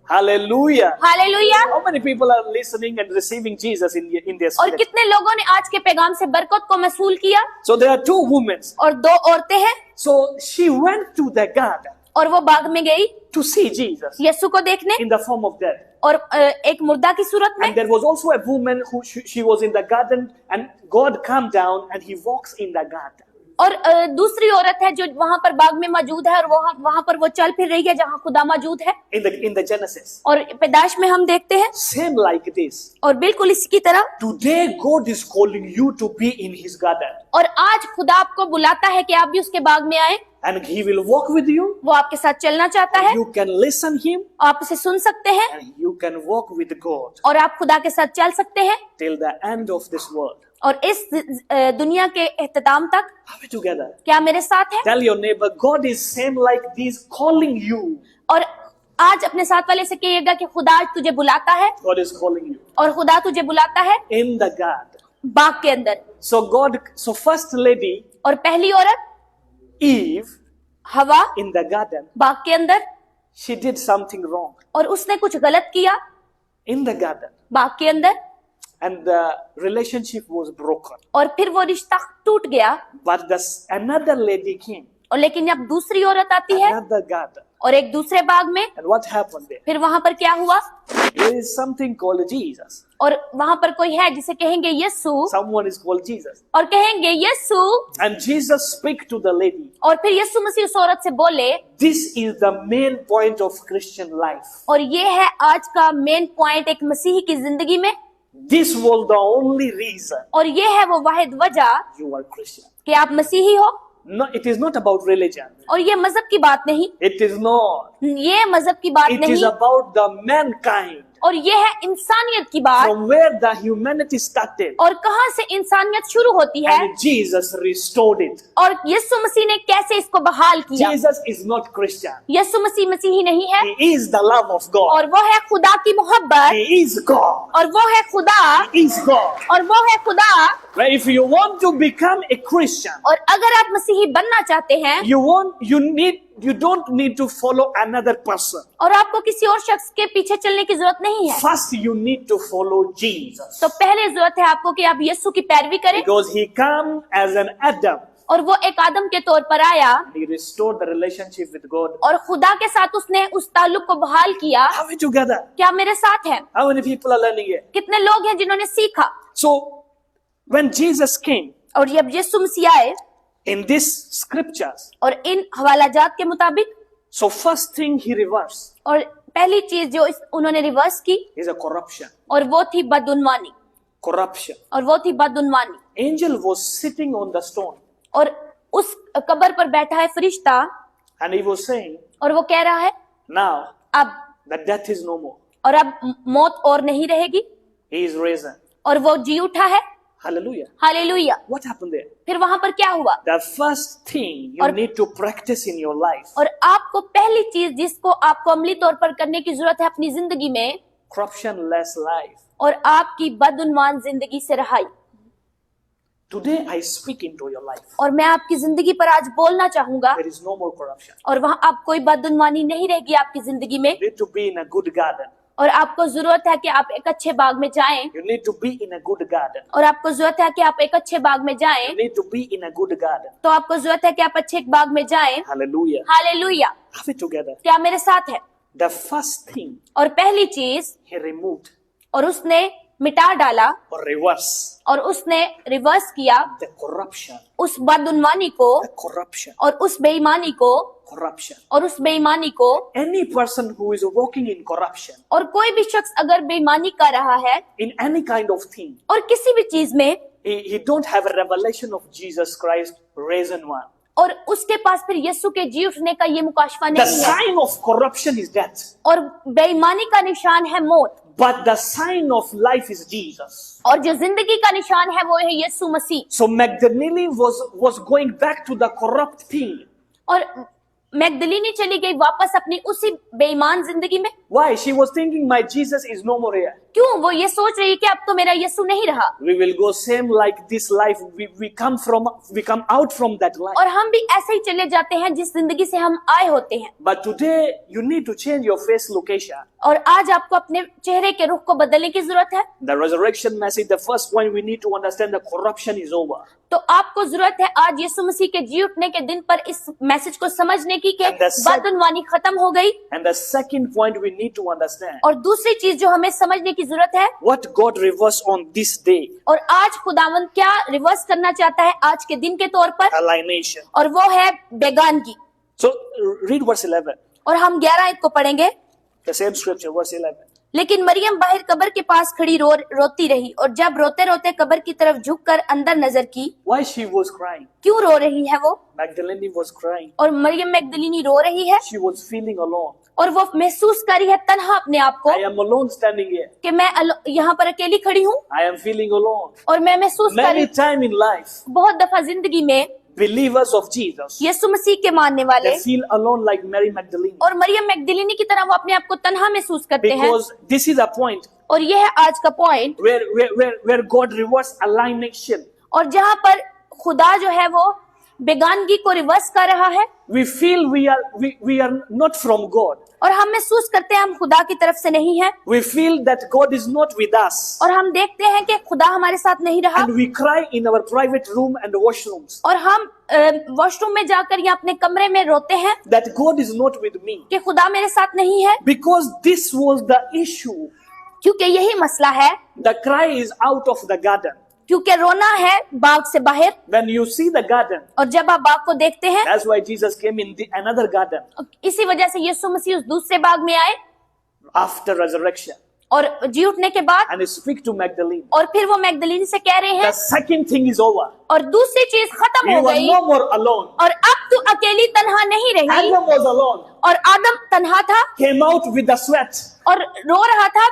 Hallelujah. Hallelujah. How many people are listening and receiving Jesus in their और spirit? कितने लोगों ने आज के पैगाम से बरकत को महसूल किया। So there are 2 women. और 2 औरतें हैं, So she went to the garden और वो बाग में गई to see Jesus यीशु को देखने, in the form of death. और एक मुर्दा की सूरत में। And there was also a woman who she was in the garden, and God came down and he walks in the garden. और दूसरी औरत है जो वहां पर बाग में मौजूद है, और वहां पर वो चल फिर रही है जहां खुदा मौजूद है। In the Genesis. और पैदाइश में हम देखते हैं, Same like this. और बिल्कुल इसकी तरह Today God is calling you to be in his garden. और आज खुदा आपको बुलाता है कि आप भी उसके बाग में आए। And he will walk with you. वो आपके साथ चलना चाहता है, You can listen him आप उसे सुन सकते हैं, and you can walk with God और आप खुदा के साथ चल सकते हैं till the end of this world. और इस दुनिया के इख्तिताम तक। Are we together? क्या मेरे साथ है? Tell your neighbor, God is same like this calling you. और आज अपने साथ वाले से कहिएगा कि खुदा आज तुझे बुलाता है, God is calling you और खुदा तुझे बुलाता है in the garden. बाग के अंदर। So first lady, और पहली औरत Eve, हवा in the garden, बाग के अंदर, she did something wrong और उसने कुछ गलत किया in the garden. बाग के अंदर, And the relationship was broken. और फिर वो रिश्ता टूट गया। But another lady came, और लेकिन अब दूसरी औरत आती है another garden. और एक दूसरे बाग में, And what happened there? फिर वहां पर क्या हुआ? There is something called Jesus. और वहां पर कोई है जिसे कहेंगे यीशु, Someone is called Jesus. और कहेंगे यीशु, And Jesus speak to the lady. और फिर यीशु मसीह उस औरत से बोले, This is the main point of Christian life. और ये है आज का मेन पॉइंट एक मसीही की जिंदगी में, This was the only reason और ये है वो वाहिद वजह you are Christian. कि आप मसीही हो। No, it is not about religion. और ये मजहब की बात नहीं, It is not. ये मजहब की बात It is नहीं, about the mankind. और ये है इंसानियत की बात, From where the humanity started. और कहाँ से इंसानियत शुरू होती है, And Jesus restored it. और यीशु मसीह ने कैसे इसको बहाल किया। Jesus is not Christian. यीशु मसीह मसीही नहीं है, He is the love of God. और वो है खुदा की मोहब्बत, He is God. और वो है खुदा, He is God. और वो है खुदा। But if you want to become a Christian, और अगर आप मसीही बनना चाहते हैं, you don't need to follow another person. और आपको किसी और शख्स के पीछे चलने की जरूरत नहीं है, First, you need to follow Jesus. तो पहले जरूरत है आपको कि आप यीशु की पैरवी करें। Because he came as an Adam. और वो एक आदम के तौर पर आया, He restored the relationship with God. और खुदा के साथ उसने उस ताल्लुक को बहाल किया। Are we together? क्या मेरे साथ है? How many people are learning it? कितने लोग हैं जिन्होंने सीखा? So, when Jesus came, और जब यीशु मसीह आए, in these scriptures, और इन हवालाजात के मुताबिक, so first thing he reversed और पहली चीज जो उन्होंने रिवर्स की, is a corruption. और वो थी बदउनवानी, Corruption. और वो थी बदउनवानी। Angel was sitting on the stone और उस कब्र पर बैठा है फरिश्ता, and he was saying, और वो कह रहा है now अब, the death is no more. और अब मौत और नहीं रहेगी, He is risen. और वो जी उठा है। Hallelujah. Hallelujah. What happened there? फिर वहां पर क्या हुआ? The first thing you need to practice in your life, और आपको पहली चीज जिसको आपको अमली तौर पर करने की जरूरत है अपनी जिंदगी में, corruption-less life. और आपकी बदउन्मान जिंदगी से रहाई। Today I speak into your life. और मैं आपकी जिंदगी पर आज बोलना चाहूंगा, There is no more corruption. और वहां आप कोई बदउन्मानी नहीं रहेगी आपकी जिंदगी में। You need to be in a good garden. और आपको जरूरत है कि आप एक अच्छे बाग में जाएं, You need to be in a good garden. और आपको जरूरत है कि आप एक अच्छे बाग में जाएं, You need to be in a good garden. तो आपको जरूरत है कि आप अच्छे एक बाग में जाएं। Hallelujah. Hallelujah. Have it together. क्या मेरे साथ है? The first thing और पहली चीज, he removed और उसने मिटा डाला, or reverse और उसने रिवर्स किया the corruption, उस बदउन्मानी को, the corruption, और उस बेईमानी को, corruption. और उस बेईमानी को। Any person who is walking in corruption, और कोई भी शख्स अगर बेईमानी कर रहा है in any kind of thing, और किसी भी चीज में, he don't have a revelation of Jesus Christ risen one. और उसके पास फिर यीशु के जी उठने का ये मुकाशफा The नहीं है, sign of corruption is death, और बेईमानी का निशान है मौत, but the sign of life is Jesus. और जो जिंदगी का निशान है वो है यीशु मसीह। So Magdalene was going back to the corrupt thing. और मैगदलीनी चली गई वापस अपनी उसी बेईमान जिंदगी में। Why? She was thinking, my Jesus is no more here. क्यों? वो ये सोच रही है कि अब तो मेरा यीशु नहीं रहा, We will go same like this life. We come out from that life. और हम भी ऐसे ही चले जाते हैं जिस जिंदगी से हम आए होते हैं। But today you need to change your face location. और आज आपको अपने चेहरे के रुख को बदलने की जरूरत है। The resurrection message, the first point we need to understand, the corruption is over. तो आपको जरूरत है आज यीशु मसीह के जी उठने के दिन पर इस मैसेज को समझने की कि And the sec- बदउन्मानी खत्म हो गई। And the second point we need to understand, और दूसरी चीज जो हमें समझने की जरूरत है, what God reversed on this day, और आज खुदावंद क्या रिवर्स करना चाहता है आज के दिन के तौर पर, alienation. और वो है बेगानगी। So read verse 11. और हम 11 आयत को पढ़ेंगे। The same scripture, verse 11. लेकिन मरियम बाहर कब्र के पास खड़ी रोती रही, और जब रोते रोते कब्र की तरफ झुककर अंदर नजर की। Why she was crying? क्यों रो रही है वो? Magdalene was crying. और मरियम मैगदलीनी रो रही है, She was feeling alone. और वो महसूस कर रही है तन्हा अपने आप को, I am alone standing here. कि मैं यहाँ पर अकेली खड़ी हूँ, I am feeling alone. और मैं महसूस कर Many रही time in life, बहुत दफा जिंदगी में believers of Jesus, यीशु मसीह के मानने वाले they feel alone like Mary Magdalene. और मरियम मैगदलीनी की तरह वो अपने आप को तन्हा महसूस करते हैं। Because this is a point और ये है आज का point, where God reversed alienation. और जहाँ पर खुदा जो है वो बेगानगी को रिवर्स कर रहा है। We feel we are not from God. और हम महसूस करते हैं हम खुदा की तरफ से नहीं है, We feel that God is not with us. और हम देखते हैं कि खुदा हमारे साथ नहीं रहा, And we cry in our private room and washrooms और हम वॉशरूम में जाकर या अपने कमरे में रोते हैं that God is not with me. कि खुदा मेरे साथ नहीं है, Because this was the issue. क्योंकि यही मसला है। The cry is out of the garden. क्योंकि रोना है बाग से बाहर, When you see the garden, और जब आप बाग को देखते हैं, that's why Jesus came in another garden इसी वजह से यीशु मसीह उस दूसरे बाग में आए after resurrection और जी उठने के बाद, and speak to Magdalene. और फिर वो मैगदलीनी से कह रहे The हैं, second thing is over. और दूसरी चीज खत्म हो You are गई, no more alone. और अब तू अकेली तन्हा नहीं रही। Adam was alone, और आदम तन्हा था came out with the sweat. और रो रहा था,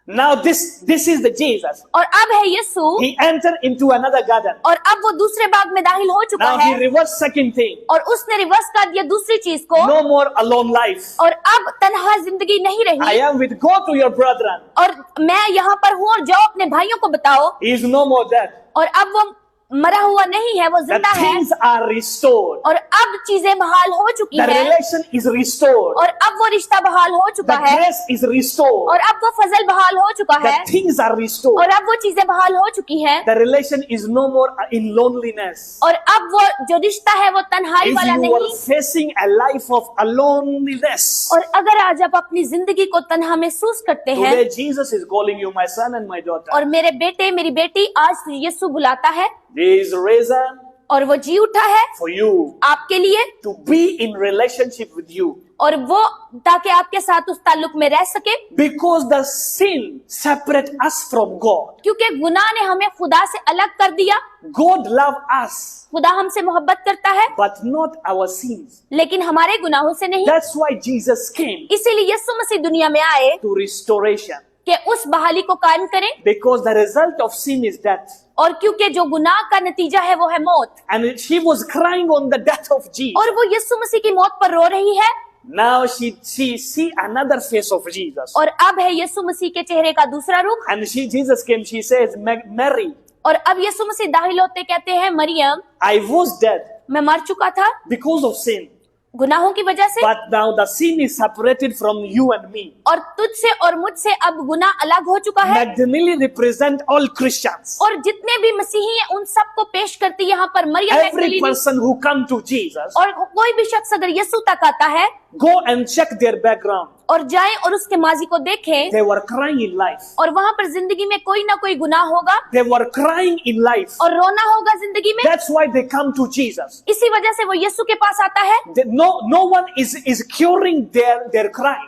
Now this is the Jesus. और अब है यीशु, He entered into another garden. और अब वो दूसरे बाग में दाखिल हो चुका Now he है, reversed second thing. और उसने रिवर्स कर दिया दूसरी चीज को, No more alone life. और अब तन्हा जिंदगी नहीं I रही, am with God to your brethren. और मैं यहाँ पर हूँ, और जाओ अपने भाइयों को बताओ। He is no more dead. और अब वो मरा हुआ नहीं है, वो The जिंदा है, things are restored. और अब चीजें बहाल हो चुकी The है, relation is restored. और अब वो रिश्ता बहाल हो चुका The है, grace is restored. और अब वो फजल बहाल हो चुका The है, things are restored. और अब वो चीजें बहाल हो चुकी हैं, The relation is no more in loneliness. और अब वो जो रिश्ता है वो तन्हाई If वाला you are नहीं। facing a life of loneliness, और अगर आज आप अपनी जिंदगी को तन्हा महसूस करते हैं, today Jesus is calling you, my son and my daughter. और मेरे बेटे मेरी बेटी, आज यीशु बुलाता है, He is risen और वो जी उठा है for you आपके लिए, to be in relationship with you. और वो ताकि आपके साथ उस ताल्लुक में रह सके, Because the sin separate us from God. क्योंकि गुनाह ने हमें खुदा से अलग कर दिया। God love us, खुदा हमसे मोहब्बत करता है, but not our sins. लेकिन हमारे गुनाहों से नहीं। That's why Jesus came इसीलिए यीशु मसीह दुनिया में आए to restoration. कि उस बहाली को कायम करें, because the result of sin is death. और क्योंकि जो गुनाह का नतीजा है वो है मौत, And she was crying on the death of Jesus. और वो यीशु मसीह की मौत पर रो रही है। Now she see another face of Jesus. और अब है यीशु मसीह के चेहरे का दूसरा रूप। And Jesus came, she says, Mary, और अब यीशु मसीह दाखिल होते कहते हैं, मरियम, I was dead मैं मर चुका था because of sin. गुनाहों की वजह से, But now the sin is separated from you and me. और तुझसे और मुझसे अब गुनाह अलग हो चुका है। Magdalene represent all Christians. और जितने भी मसीही हैं उन सबको पेश करती यहाँ पर Maryam Every मैगदलीनी। person who come to Jesus, और कोई भी शख्स अगर यीशु तक आता है, go and check their background. और जाएं और उसके माजी को देखें, They were crying in life. और वहाँ पर जिंदगी में कोई ना कोई गुनाह होगा, They were crying in life. और रोना होगा जिंदगी में। That's why they come to Jesus. इसी वजह से वो यीशु के पास आता है, No one is curing their cry.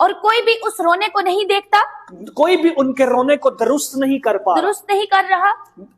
और कोई भी उस रोने को नहीं देखता, कोई भी उनके रोने को दुरुस्त नहीं कर पा रहा. दुरुस्त नहीं कर रहा।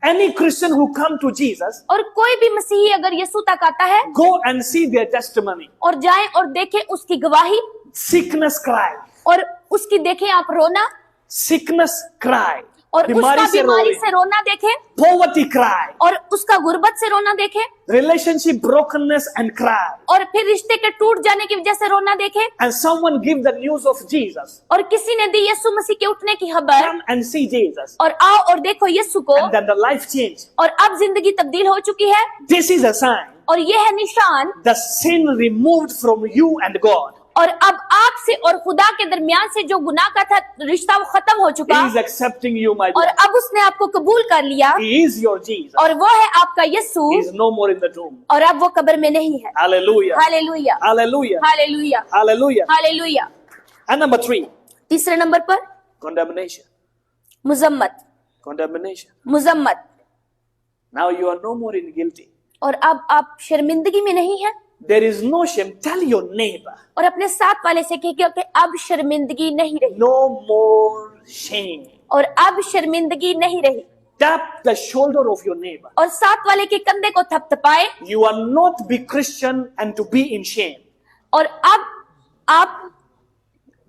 Any Christian who come to Jesus, और कोई भी मसीही अगर यीशु तक आता है, go and see their testimony. और जाएं और देखें उसकी गवाही, Sickness cry. और उसकी देखें आप रोना, Sickness cry. और उसका बीमारी से रोना देखें, Poverty cry. और उसका गुर्बत से रोना देखें, Relationship brokenness and cry. और फिर रिश्ते के टूट जाने की वजह से रोना देखें। And someone give the news of Jesus. और किसी ने दी यीशु मसीह के उठने की खबर, Come and see Jesus. और आओ और देखो यीशु को, And then the life change. और अब जिंदगी तब्दील हो चुकी है। This is a sign. और ये है निशान, The sin removed from you and God. और अब आपसे और खुदा के दरमियान से जो गुनाह का था रिश्ता वो खत्म हो चुका, He is accepting you, my और dear. अब उसने आपको कबूल कर लिया, He is your Jesus. और वो है आपका यीशु, He is no more in the tomb. और अब वो कब्र में नहीं है। Hallelujah. Hallelujah, Hallelujah. Hallelujah, Hallelujah. Hallelujah. And number 3, तीसरे नंबर पर condemnation. मुजम्मत, Condemnation. मुजम्मत। Now you are no more in guilty. और अब आप शर्मिंदगी में नहीं है, There is no shame. Tell your neighbor. और अपने साथ वाले से कहिए कि अब शर्मिंदगी नहीं रही, No more shame. और अब शर्मिंदगी नहीं रही। Tap the shoulder of your neighbor. और साथ वाले के कंधे को थपथपाए, You are not be Christian and to be in shame. और अब आप,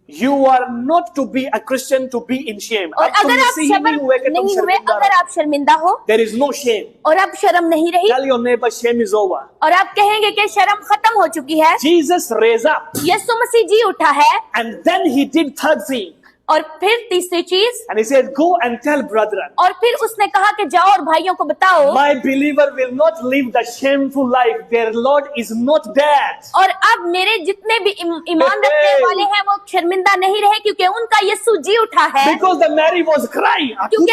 You are not to be a Christian to be in shame. और अब तुम अगर आप मसीही शर्म नहीं हुए कि तुम नहीं हुए, शर्मिंदा अगर रहो. आप शर्मिंदा हो, There is no shame. और अब शर्म नहीं रही, Tell your neighbor shame is over. और आप कहेंगे कि शर्म खत्म हो चुकी है, Jesus raised up. यीशु मसीह जी उठा है। And then he did third thing. और फिर तीसरी चीज, And he said, go and tell brethren. और फिर उसने कहा कि जाओ और भाइयों को बताओ, My believer will not live the shameful life. Their Lord is not dead. और अब मेरे जितने भी ईमान रखने वाले हैं वो शर्मिंदा नहीं रहे, क्योंकि उनका यीशु जी उठा है। Because the Mary was crying. क्योंकि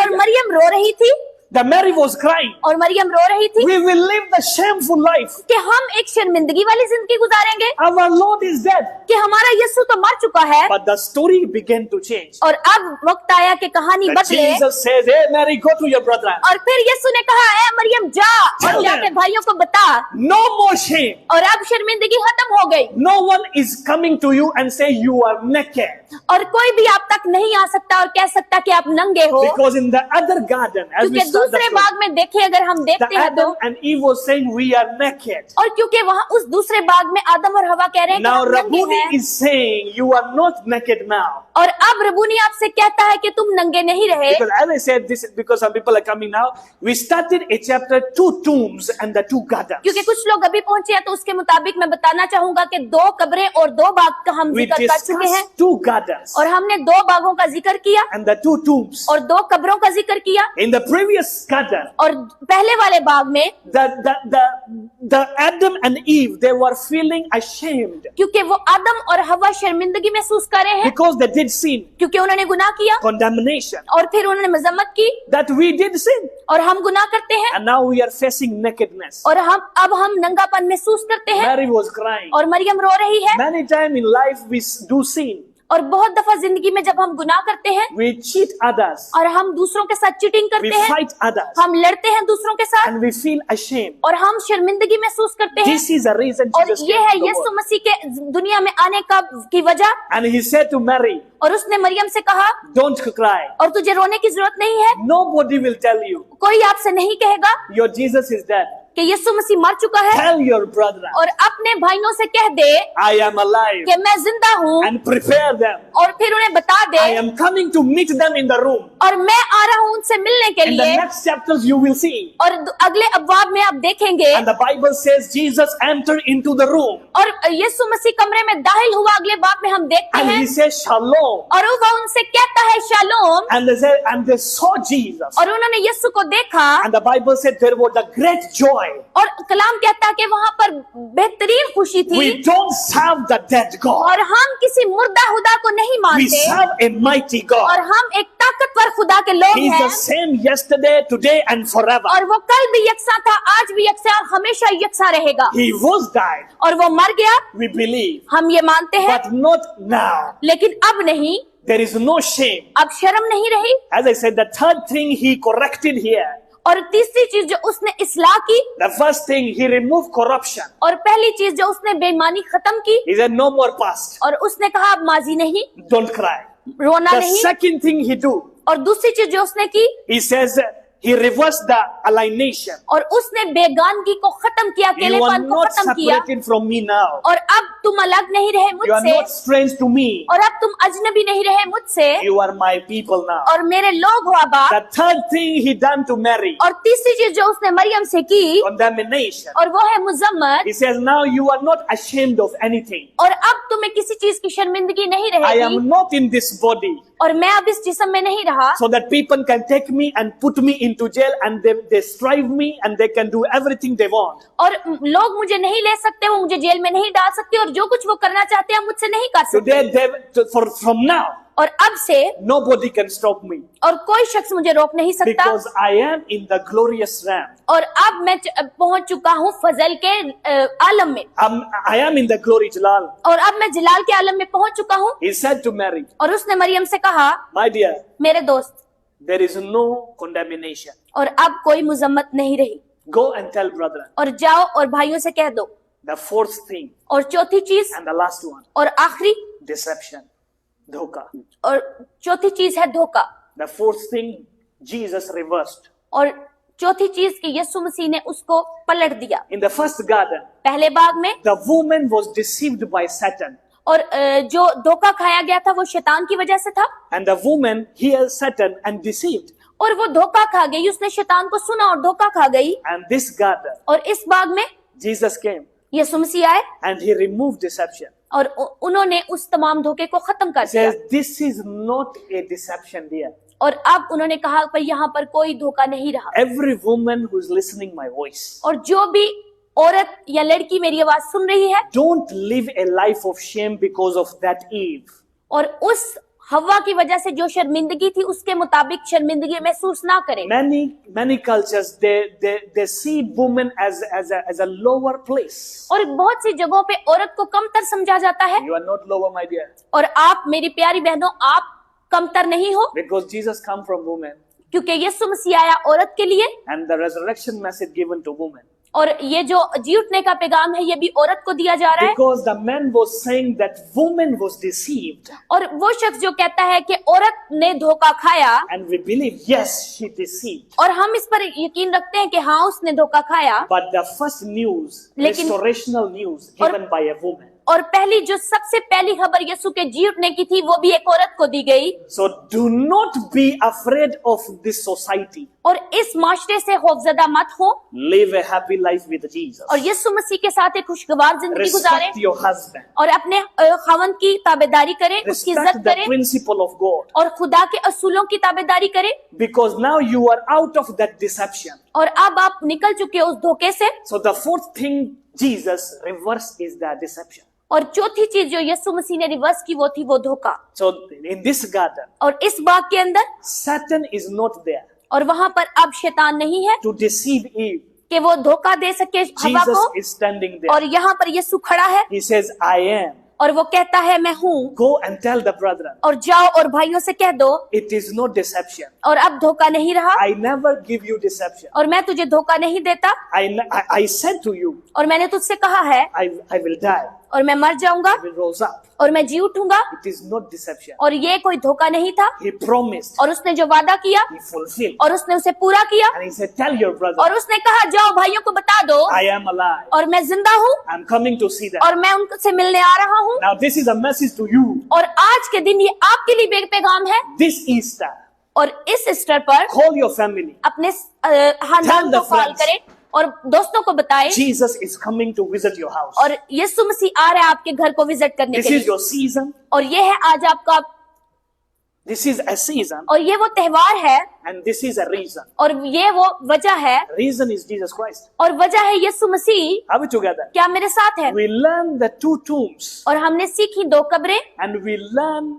और मरियम रो रही थी, The Mary was crying. और मरियम रो रही थी We will live the shameful life. कि हम एक शर्मिंदगी वाली जिंदगी गुजारेंगे, Our Lord is dead. कि हमारा यीशु तो मर चुका है। But the story began to change. और अब वक्त आया कि कहानी That बदले, Jesus says, hey Mary, go to your brethren. और फिर यीशु ने कहा, ए मरियम जा और Tell जाके them. भाइयों को बता। No more shame. और अब शर्मिंदगी खत्म हो गई, No one is coming to you and say you are naked. और कोई भी आप तक नहीं आ सकता और कह सकता कि आप नंगे हो, Because in the other garden, as we क्योंकि start the दूसरे story, बाग में देखिए, अगर हम the देखते हैं तो, Adam and Eve was saying we are naked. और क्योंकि वहाँ उस दूसरे बाग में आदम और हवा कह रहे हैं कि Now हम नंगे Rabuni हैं, is saying you are not naked now. और अब रबूनी आपसे कहता है कि तुम नंगे नहीं रहे। Because as I said, this is because some people are coming now. We started a chapter, 2 tombs and the 2 gardens. क्योंकि कुछ लोग अभी पहुंचे हैं, तो उसके मुताबिक मैं बताना चाहूंगा कि 2 कब्रें और 2 बाग का हम We जिक्र कर चुके हैं, discussed 2 gardens और हमने 2 बागों का जिक्र किया and the 2 tombs. और 2 कब्रों का जिक्र किया। In the previous garden, और पहले वाले बाग में, the Adam and Eve, they were feeling ashamed क्योंकि वो आदम और हवा शर्मिंदगी महसूस कर रहे हैं, because they did sin, क्योंकि उन्होंने गुनाह किया, condemnation, और फिर उन्होंने मजम्मत की, that we did sin. और हम गुनाह करते हैं, And now we are facing nakedness. और अब हम नंगापन महसूस करते हैं। Mary was crying. और मरियम रो रही है। Many times in life we do sin. और बहुत दफा जिंदगी में जब हम गुनाह करते हैं, We cheat others. और हम दूसरों के साथ चीटिंग We करते हैं, fight others. हम लड़ते हैं दूसरों के साथ, And we feel ashamed. और हम शर्मिंदगी महसूस करते हैं। This is the reason और Jesus ये came है to the यीशु world. मसीह के दुनिया में आने की वजह। And he said to Mary, और उसने मरियम से कहा, don't cry. और तुझे रोने की जरूरत नहीं है, Nobody will tell you कोई आपसे नहीं कहेगा your Jesus is dead. कि यीशु मसीह मर चुका है। Tell your brother, और अपने भाइयों से कह दे I am alive, कि मैं जिंदा हूँ, and prepare them. और फिर उन्हें बता दे, I am coming to meet them in the room. और मैं आ रहा हूँ उनसे मिलने के In the लिए। next chapters you will see. और अगले अब्वाब में आप देखेंगे, And the Bible says Jesus entered into the room. और यीशु मसीह कमरे में दाखिल हुआ। अगले बाब में हम देखते And हैं, he says Shalom. और वह उनसे कहता है shalom, And they saw Jesus. और उन्होंने यीशु को देखा। And the Bible said there was a great joy. और कलाम कहता है कि वहाँ पर बेहतरीन खुशी थी। We don't serve the dead God. और हम किसी मुर्दा खुदा को नहीं We मानते, serve a mighty और God. हम एक ताकतवर खुदा के लोग He is हैं। the same yesterday, today and forever. और वो कल भी यकसा था, आज भी यकसा, और हमेशा यकसा रहेगा। He was died. और वो मर गया, We believe. हम ये मानते हैं, But not now. लेकिन अब नहीं, There is no shame. अब शर्म नहीं रही। As I said, the third thing he corrected here. और तीसरी चीज जो उसने इस्लाह की, The first thing, he removed corruption. और पहली चीज जो उसने बेईमानी खत्म की, He said, no more past. और उसने कहा अब माजी नहीं, Don't cry. रोना The नहीं। second thing he do, और दूसरी चीज जो उसने की, he says, he reversed the alienation. और उसने बेगानगी को खत्म किया, You are अकेलेपन को not खत्म किया। separated from me now. और अब तुम अलग नहीं रहे You are मुझसे, not strange to me. और अब तुम अजनबी नहीं रहे मुझसे, You are my people now. और मेरे लोग हो अब आप। The third thing he done to Mary, और तीसरी चीज जो उसने मरियम से की, condemnation. और वो है मुजम्मत। He says, now you are not ashamed of anything. और अब तुम्हें किसी चीज की शर्मिंदगी नहीं I रहेगी, am not in this body, और मैं अब इस जिस्म में नहीं रहा, so that people can take me and put me into jail and they strive me and they can do everything they want. और लोग मुझे नहीं ले सकते, वो मुझे जेल में नहीं डाल सकते, और जो कुछ वो करना चाहते हैं मुझसे नहीं कर सकते। Today, from now, और अब से nobody can stop me और कोई शख्स मुझे रोक नहीं सकता, because I am in the glorious realm. और अब मैं पहुंच चुका हूँ फजल के आलम में, I am in the glory Jalal. और अब मैं जलाल के आलम में पहुंच चुका हूँ। He said to Mary, और उसने मरियम से कहा, my dear, मेरे दोस्त, there is no condemnation. और अब कोई मुजम्मत नहीं रही, Go and tell brethren. और जाओ और भाइयों से कह दो। The fourth thing और चौथी चीज and the last one, और आखिरी, deception, dhoka. और चौथी चीज है धोखा। The fourth thing, Jesus reversed. और चौथी चीज कि यीशु मसीह ने उसको पलट दिया। In the first garden, पहले बाग में, the woman was deceived by Satan. और जो धोखा खाया गया था वो शैतान की वजह से था, And the woman heard Satan and deceived. और वो धोखा खा गई, उसने शैतान को सुना और धोखा खा गई। And this garden, और इस बाग में Jesus came यीशु मसीह आए, and he removed deception. और उन्होंने उस तमाम धोखे को खत्म कर He दिया। says, this is not a deception there. और अब उन्होंने कहा पर यहाँ पर कोई धोखा नहीं रहा। Every woman who is listening my voice, और जो भी औरत या लड़की मेरी आवाज सुन रही है, don't live a life of shame because of that Eve. और उस हवा की वजह से जो शर्मिंदगी थी उसके मुताबिक शर्मिंदगी महसूस ना करें। Many cultures they see women as a lower place. और बहुत सी जगहों पे औरत को कमतर समझा जाता है। You are not lower, my dear, और आप मेरी प्यारी बहनों, आप कमतर नहीं हो, because Jesus come from women, क्योंकि यीशु मसीह आया औरत के लिए, and the resurrection message given to women. और ये जो जी उठने का पैगाम है ये भी औरत को दिया जा रहा है। Because the man was saying that woman was deceived, और वो शख्स जो कहता है कि औरत ने धोखा खाया, and we believe yes she deceived. और हम इस पर यकीन रखते हैं कि हाँ उसने धोखा खाया, But the first news, लेकिन- restorational news given by a woman. और पहली जो सबसे पहली खबर यीशु के जी उठने की थी वो भी एक औरत को दी गई। So do not be afraid of this society. और इस माशरे से खौफजदा मत हो, Live a happy life with Jesus. और यीशु मसीह के साथ एक खुशगवार जिंदगी गुजारें, Respect your husband. और अपने खावंद की ताबेदारी करें, उसकी Respect इज्जत the करें, principle of God. और खुदा के असूलों की ताबेदारी करें। Because now you are out of that deception. और अब आप निकल चुके हो उस धोखे से। So the fourth thing Jesus reversed is the deception. और चौथी चीज जो यीशु मसीह ने रिवर्स की वो थी वो धोखा। So in this garden, और इस बाग के अंदर, Satan is not there और वहां पर अब शैतान नहीं है to deceive Eve. कि वो धोखा दे सके हवा Jesus को, is standing और there. यहाँ पर यीशु खड़ा है, He says, I am. और वो कहता है मैं हूँ, Go and tell the brethren. और जाओ और भाइयों से कह दो। It is not deception. और अब धोखा नहीं रहा, I never give you deception. और मैं तुझे धोखा नहीं देता, I said to you, और मैंने तुझसे कहा है I will die. और मैं मर जाऊंगा I will rose up. और मैं जी उठूंगा। It is not deception. और ये कोई धोखा नहीं था। He promised. और उसने जो वादा किया He fulfilled. और उसने उसे पूरा किया। And he said, tell your brother, और उसने कहा जाओ भाइयों को बता दो I am alive. और मैं जिंदा हूँ I'm coming to see them. और मैं उनसे मिलने आ रहा हूँ। Now this is a message to you. और आज के दिन ये आपके लिए पैगाम है। This Easter, और इस ईस्टर पर call your family. अपने खानदान Tell the को कॉल friends. करें और दोस्तों को बताएं। Jesus is coming to visit your house. और यीशु मसीह आ रहा है आपके घर को विजिट करने This के is लिए। your season. और ये है आज आपका, This is a season. और ये वो त्योहार है And this is a reason. और ये वो वजह है Reason is Jesus Christ. और वजह है यीशु मसीह। Are we together? क्या मेरे साथ है? We learn the 2 tombs. और हमने सीखी 2 कब्रें And we learn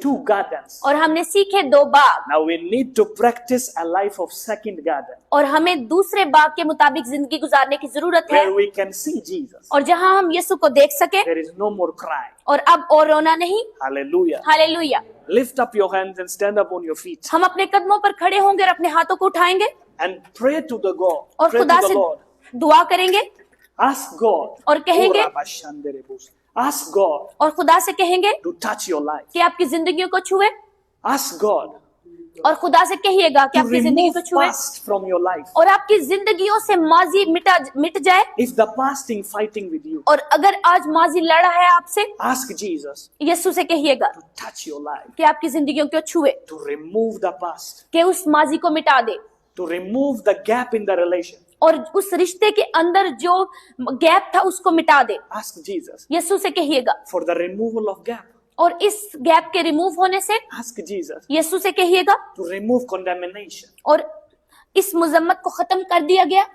2 gardens. और हमने सीखे 2 बाग। Now we need to practice a life of second garden. और हमें दूसरे बाग के मुताबिक जिंदगी गुजारने की जरूरत है। Where we can see Jesus. और जहां हम यीशु को देख सके। There is no more crying. और अब और रोना नहीं। Hallelujah. Hallelujah. Lift up your hands and stand up on your feet. हम अपने कदमों पर खड़े होंगे और अपने हाथों को उठाएंगे And pray to the God. और Pray खुदा to the से Lord. दुआ करेंगे Ask God. और कहेंगे, Ask God और खुदा से कहेंगे to touch your life. कि आपकी जिंदगियों को छुए। Ask God और खुदा से कहिएगा कि to आपकी जिंदगी remove को छुए past from your life. और आपकी जिंदगियों से माजी मिट जाए। If the past is fighting with you, और अगर आज माजी लड़ा है आपसे, ask Jesus यीशु से कहिएगा to touch your life, कि आपकी जिंदगियों को छुए, to remove the past, कि उस माजी को मिटा दे to remove the gap in the relation. और उस रिश्ते के अंदर जो गैप था उसको मिटा दे। Ask Jesus यीशु से कहिएगा। for the removal of gap. और इस गैप के रिमूव होने से Ask Jesus यीशु से कहिएगा। to remove condemnation. और इस मुजम्मत को खत्म कर दिया गया।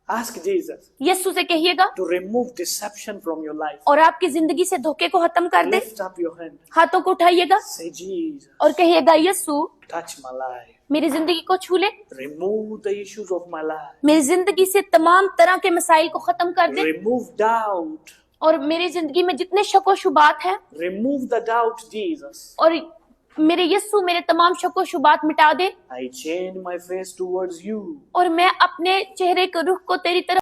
Ask Jesus यीशु से कहिएगा to remove deception from your life. और आपकी जिंदगी से धोखे को खत्म कर दे। Lift up your hand. हाथों को उठाइएगा Say, Jesus, और कहिएगा यीशु touch my life. मेरी जिंदगी को छू ले, Remove the issues of my life. मेरी जिंदगी से तमाम तरह के मसाइल को खत्म कर दे Remove doubt. और मेरी जिंदगी में जितने शक व शुबात हैं Remove the doubt, Jesus. और मेरे यीशु मेरे तमाम शक व शुबात मिटा दे I change my face towards you. और मैं अपने चेहरे के रुख को तेरी तरफ